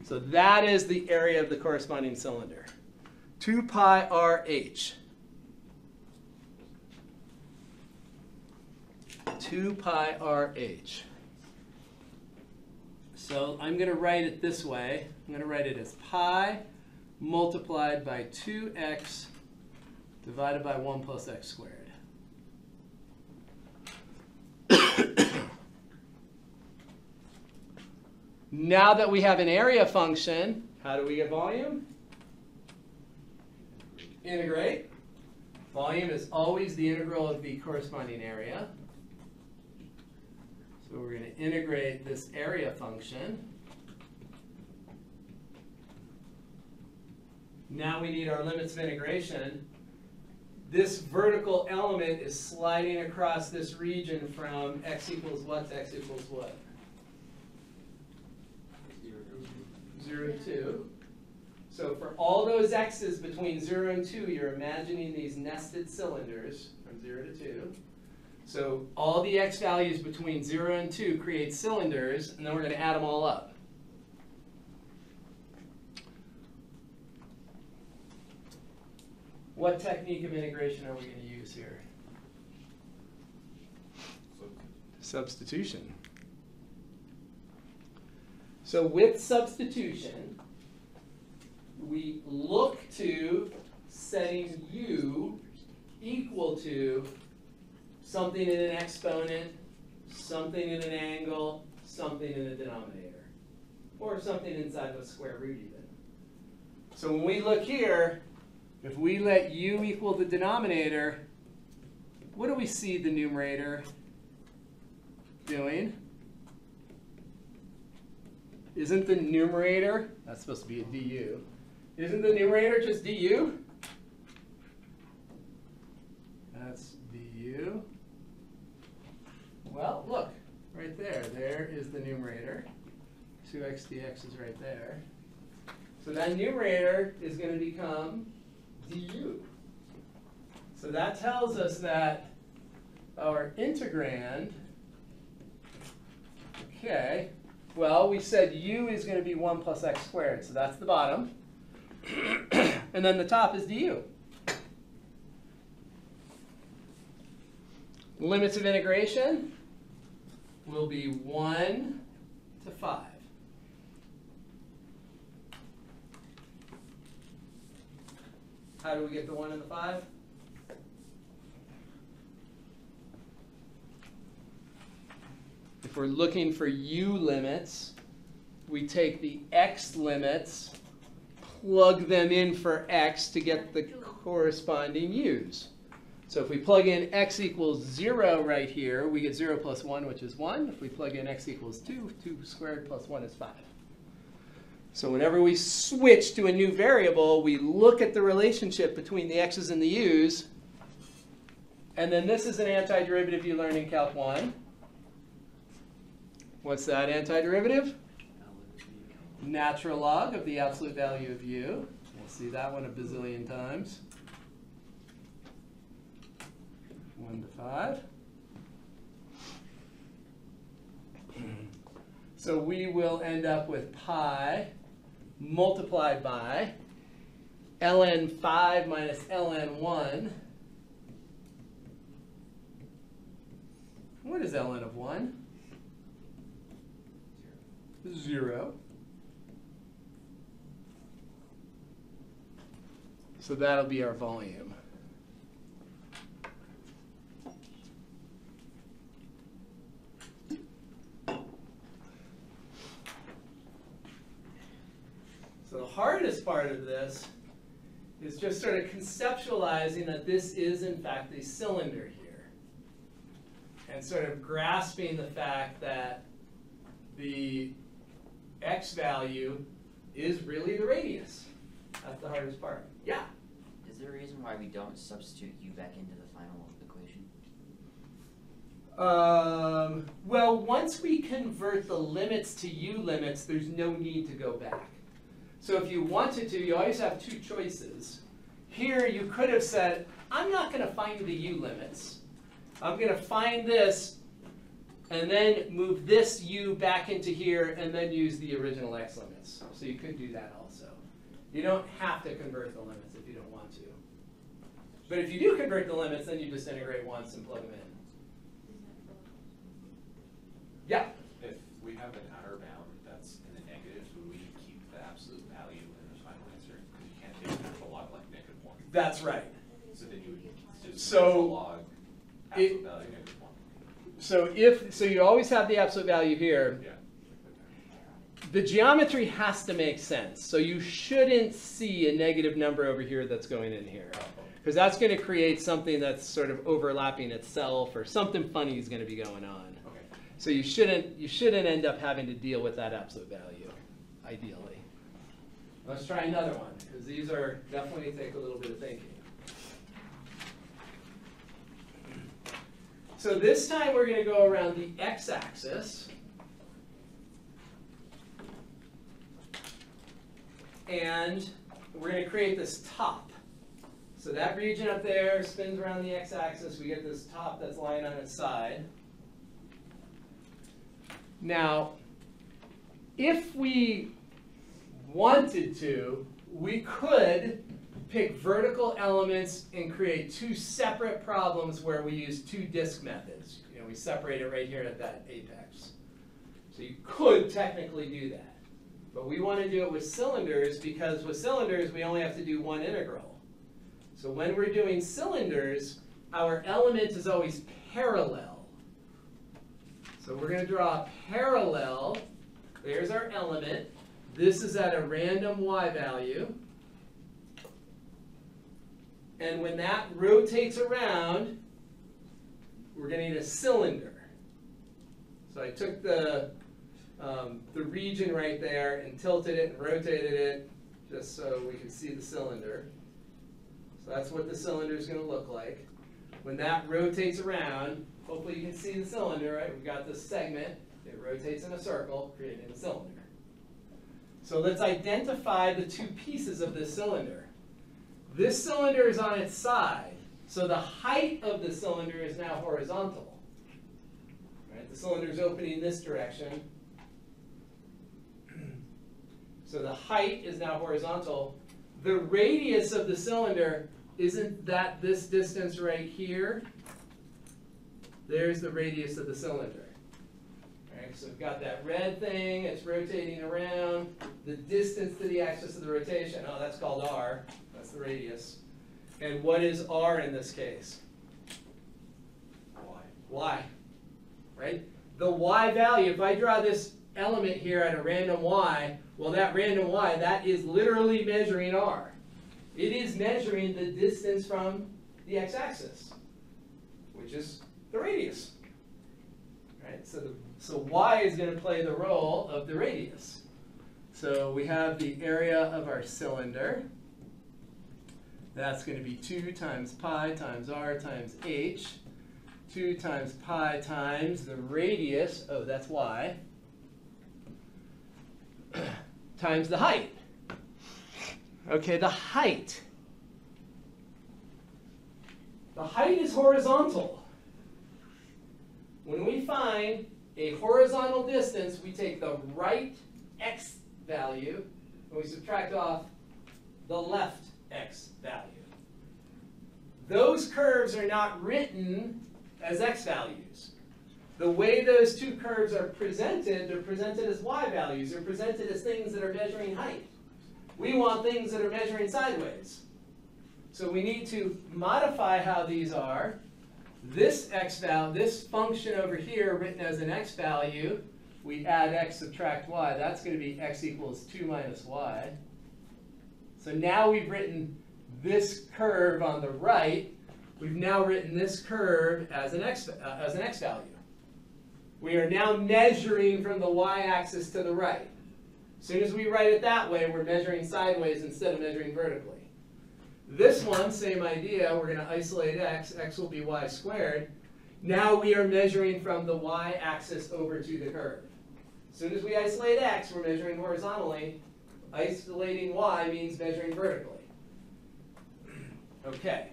So that is the area of the corresponding cylinder. 2 pi rh. 2 pi rh. So I'm going to write it this way. I'm going to write it as pi multiplied by 2x divided by 1 plus x squared. Now that we have an area function, how do we get volume? Integrate. Volume is always the integral of the corresponding area. So we're going to integrate this area function. Now we need our limits of integration. This vertical element is sliding across this region from x equals what to x equals what? 0 to 2. So for all those x's between 0 and 2, you're imagining these nested cylinders from 0 to 2. So all the x values between 0 and 2 create cylinders, and then we're going to add them all up. What technique of integration are we going to use here? Substitution. So with substitution, we look to setting u equal to something in an exponent, something in an angle, something in a denominator, or something inside of a square root even. So when we look here, if we let u equal the denominator, what do we see the numerator doing? Isn't the numerator, that's supposed to be a du, isn't the numerator just du? That's du. Well, look, right there. There is the numerator. 2x dx is right there. So that numerator is going to become du. So that tells us that our integrand, okay, well, we said u is going to be 1 plus x squared, so that's the bottom. And then the top is du. Limits of integration will be 1 to 5. How do we get the 1 and the 5? If we're looking for u limits, we take the x limits, plug them in for x to get the corresponding u's. So if we plug in x equals 0 right here, we get 0 plus 1, which is 1. If we plug in x equals 2, 2 squared plus 1 is 5. So whenever we switch to a new variable, we look at the relationship between the x's and the u's, And then this is an antiderivative you learned in Calc 1. What's that antiderivative? Natural log of the absolute value of u. We'll see that one a bazillion times. 1 to 5. So we will end up with pi multiplied by ln 5 minus ln 1. What is ln of 1? 0. So that'll be our volume. So the hardest part of this is just sort of conceptualizing that this is in fact a cylinder here. And sort of grasping the fact that the x value is really the radius. That's the hardest part. Yeah?
Is there a reason why we don't substitute u back into the final equation?
Well, once we convert the limits to u limits, there's no need to go back. So if you wanted to, you always have two choices. Here you could have said, I'm not going to find the u limits. I'm going to find this and then move this u back into here and then use the original x limits. So you could do that also. You don't have to convert the limits if you don't want to. But if you do convert the limits, then you just integrate once and plug them in. Yeah?
If we have an outer bound that's in the negatives, would we keep the absolute value in the final answer? Because you can't take natural log like -1.
That's right.
So then you would just
So
natural log absolute value -1.
So you always have the absolute value here.
Yeah.
The geometry has to make sense. So you shouldn't see a negative number over here that's going in here. Because that's going to create something that's sort of overlapping itself, or something funny is going to be going on.
Okay.
So you shouldn't end up having to deal with that absolute value, ideally. Let's try another one, because these are definitely take a little bit of thinking. So this time we're going to go around the x-axis. And we're going to create this top. So that region up there spins around the x-axis. We get this top that's lying on its side. Now, if we wanted to, we could pick vertical elements and create two separate problems where we use two disk methods. You know, we separate it right here at that apex. So you could technically do that. But we want to do it with cylinders because with cylinders we only have to do one integral. So when we're doing cylinders, our element is always parallel. So we're going to draw a parallel. There's our element. This is at a random y value. And when that rotates around, we're going to need a cylinder. So I took the region right there and tilted it and rotated it just so we can see the cylinder. So that's what the cylinder is going to look like. When that rotates around, hopefully you can see the cylinder, right? We've got this segment. It rotates in a circle, creating a cylinder. So let's identify the two pieces of this cylinder. This cylinder is on its side, so the height of the cylinder is now horizontal. Right? The cylinder is opening this direction. So the height is now horizontal. The radius of the cylinder, isn't that this distance right here? There's the radius of the cylinder. Right, so we've got that red thing, it's rotating around. The distance to the axis of the rotation, oh, that's called r. That's the radius. And what is r in this case? Y. Right? The y value, if I draw this element here at a random y, well, that random y, that is literally measuring r. It is measuring the distance from the x-axis, which is the radius. Right? So y is going to play the role of the radius. So we have the area of our cylinder. That's going to be 2 times pi times r times h. 2 times pi times the radius, oh, that's y, times the height. Okay, the height. The height is horizontal. When we find a horizontal distance, we take the right x value and we subtract off the left x value. Those curves are not written as x values. The way those two curves are presented, they're presented as y values. They're presented as things that are measuring height. We want things that are measuring sideways. So we need to modify how these are. This x value, this function over here written as an x value, we add x, subtract y. That's going to be x equals 2 minus y. So now we've written this curve on the right. We've now written this curve as an x value. We are now measuring from the y-axis to the right. As soon as we write it that way, we're measuring sideways instead of measuring vertically. This one, same idea. We're going to isolate x. X will be y squared. Now we are measuring from the y-axis over to the curve. As soon as we isolate x, we're measuring horizontally. Isolating y means measuring vertically. Okay,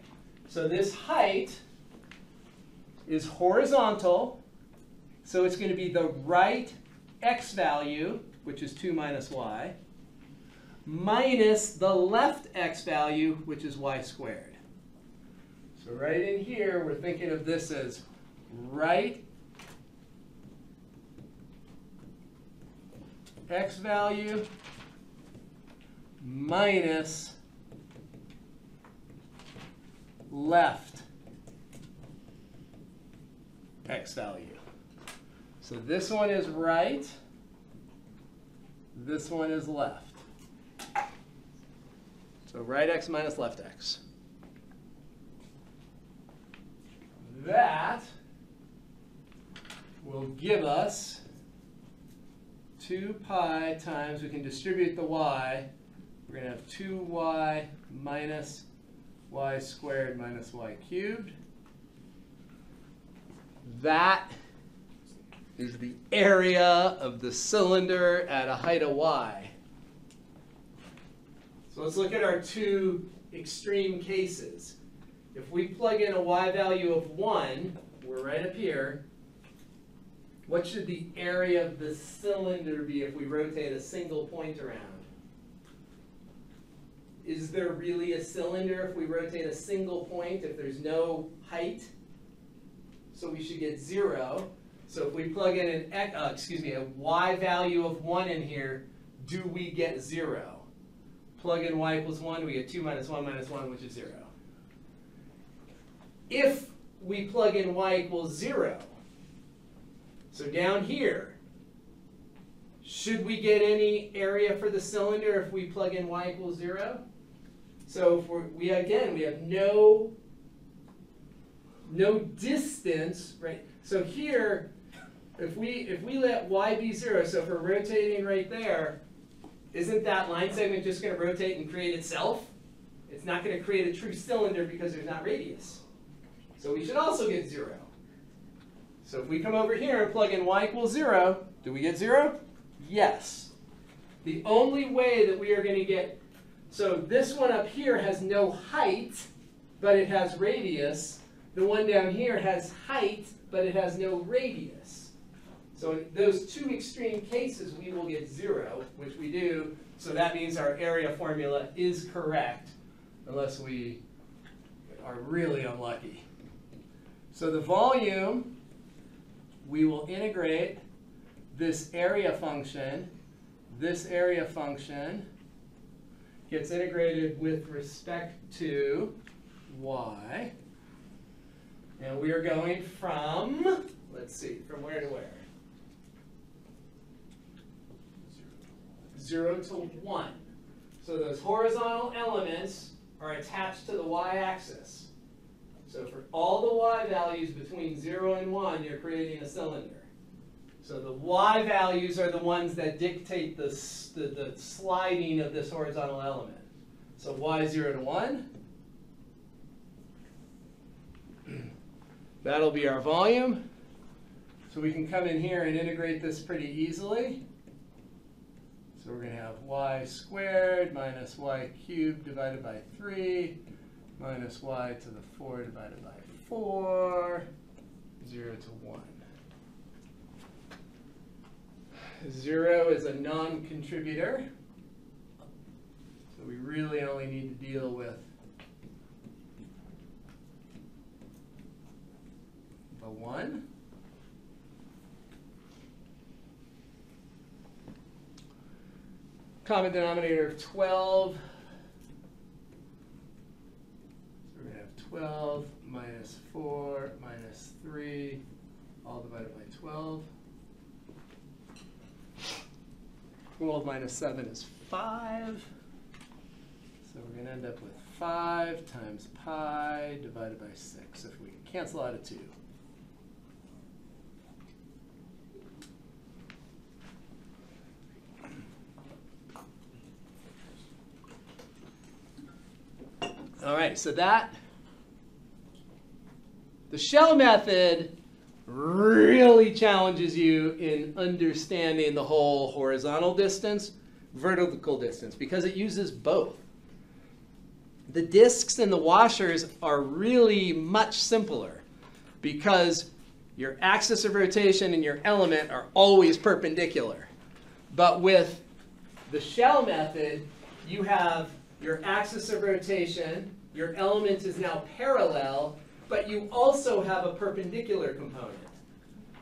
so this height is horizontal. So it's going to be the right x value, which is 2 minus y, minus the left x value, which is y squared. So right in here, we're thinking of this as right x value minus left x value. So this one is right, this one is left. So right x minus left x. That will give us 2 pi times, we can distribute the y. We're going to have 2y minus y squared minus y cubed. That is the area of the cylinder at a height of y. So let's look at our two extreme cases. If we plug in a y value of 1, we're right up here, what should the area of the cylinder be if we rotate a single point around? Is there really a cylinder if we rotate a single point if there's no height? So we should get 0. So if we plug in a y value of 1 in here, do we get 0? Plug in y equals 1, we get 2 minus 1 minus 1, which is 0. If we plug in y equals 0, so down here, should we get any area for the cylinder if we plug in y equals 0? So if we have no distance, right? So here, if we let y be 0, so if we're rotating right there, isn't that line segment just going to rotate and create itself? It's not going to create a true cylinder because there's not radius. So we should also get 0. So if we come over here and plug in y equals 0, do we get 0? Yes. The only way that we are going to get, so this one up here has no height, but it has radius. The one down here has height, but it has no radius. So in those two extreme cases, we will get 0, which we do. So that means our area formula is correct, unless we are really unlucky. So the volume, we will integrate this area function. This area function gets integrated with respect to y. And we are going from, let's see, from where to where? 0 to 1. So those horizontal elements are attached to the y-axis. So for all the y values between 0 and 1, you're creating a cylinder. So the y values are the ones that dictate the sliding of this horizontal element. So y 0 to 1, That'll be our volume. So we can come in here and integrate this pretty easily. So we're going to have y squared minus y cubed divided by 3 minus y to the 4 divided by 4, 0 to 1. 0 is a non-contributor. So we really only need to deal with the 1. Common denominator of 12. So we're going to have 12 minus 4 minus 3, all divided by 12. 12 minus 7 is 5. So we're going to end up with 5 times pi divided by 6 if we cancel out a 2. All right, so the shell method really challenges you in understanding the whole horizontal distance, vertical distance, because it uses both. The disks and the washers are really much simpler because your axis of rotation and your element are always perpendicular. But with the shell method, you have your axis of rotation, your element is now parallel, but you also have a perpendicular component.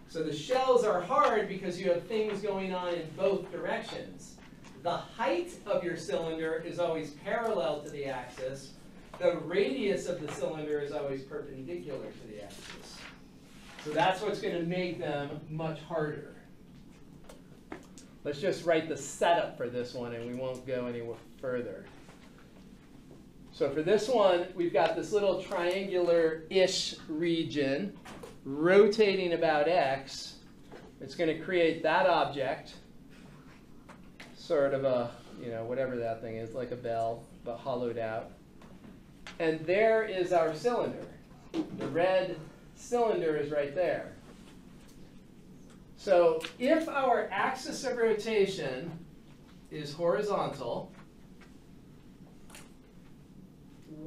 So the shells are hard because you have things going on in both directions. The height of your cylinder is always parallel to the axis. The radius of the cylinder is always perpendicular to the axis. So that's what's going to make them much harder. Let's just write the setup for this one and we won't go any further. So for this one, we've got this little triangular-ish region rotating about x. It's going to create that object, sort of a, whatever that thing is, like a bell, but hollowed out. And there is our cylinder. The red cylinder is right there. So if our axis of rotation is horizontal,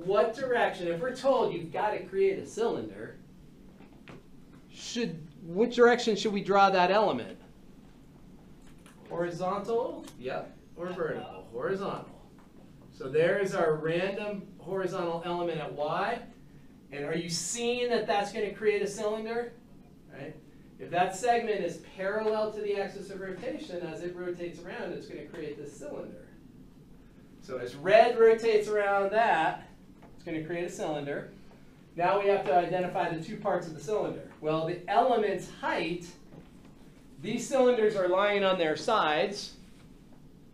what direction, if we're told you've got to create a cylinder, which direction should we draw that element? Horizontal? Yep. Or vertical? Horizontal. So there is our random horizontal element at y. And are you seeing that that's going to create a cylinder? Right? If that segment is parallel to the axis of rotation, as it rotates around, it's going to create this cylinder. So as red rotates around that, it's going to create a cylinder. Now we have to identify the two parts of the cylinder. Well, the element's height, these cylinders are lying on their sides,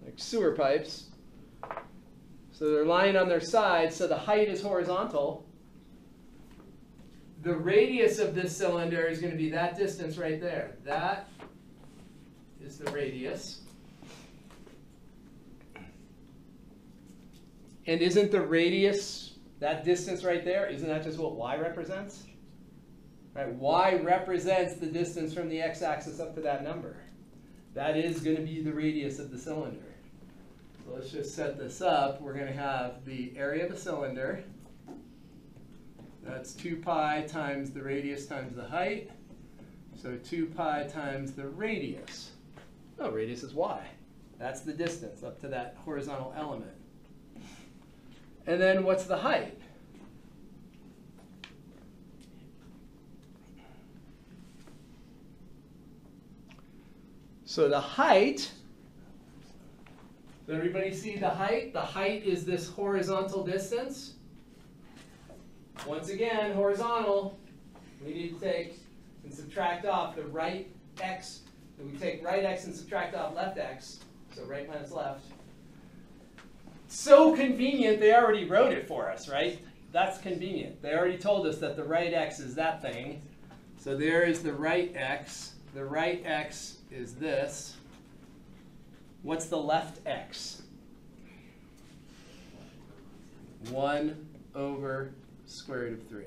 like sewer pipes. So they're lying on their sides, so the height is horizontal. The radius of this cylinder is going to be that distance right there. That is the radius. And isn't the radius, that distance right there, isn't that just what y represents? Right? Y represents the distance from the x-axis up to that number. That is going to be the radius of the cylinder. So let's just set this up. We're going to have the area of a cylinder. That's 2 pi times the radius times the height. So 2 pi times the radius. No, radius is y. That's the distance up to that horizontal element. And then what's the height? So the height, does everybody see the height? The height is this horizontal distance. Once again, horizontal, we need to take and subtract off the right x. So we take right x and subtract off left x. So right minus left. So convenient, they already wrote it for us, right? That's convenient. They already told us that the right x is that thing. So there is the right x. The right x is this. What's the left x? 1 over square root of 3.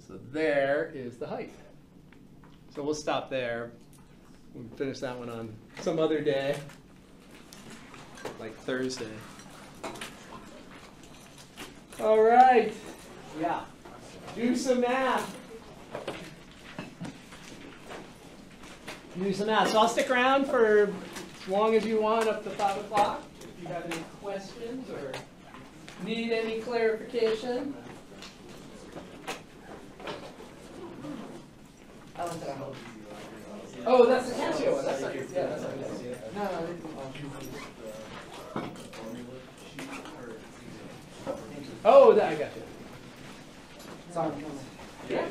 So there is the height. So we'll stop there. We'll finish that one on some other day, like Thursday. All right. Yeah. Do some math. Do some math. So I'll stick around for as long as you want, up to 5 o'clock. If you have any questions or need any clarification.
I like that.
Oh, that's the Casio one. That's not, yeah, that's not Casio.
No, this is
Oh, I got you.
Sorry.
Yeah.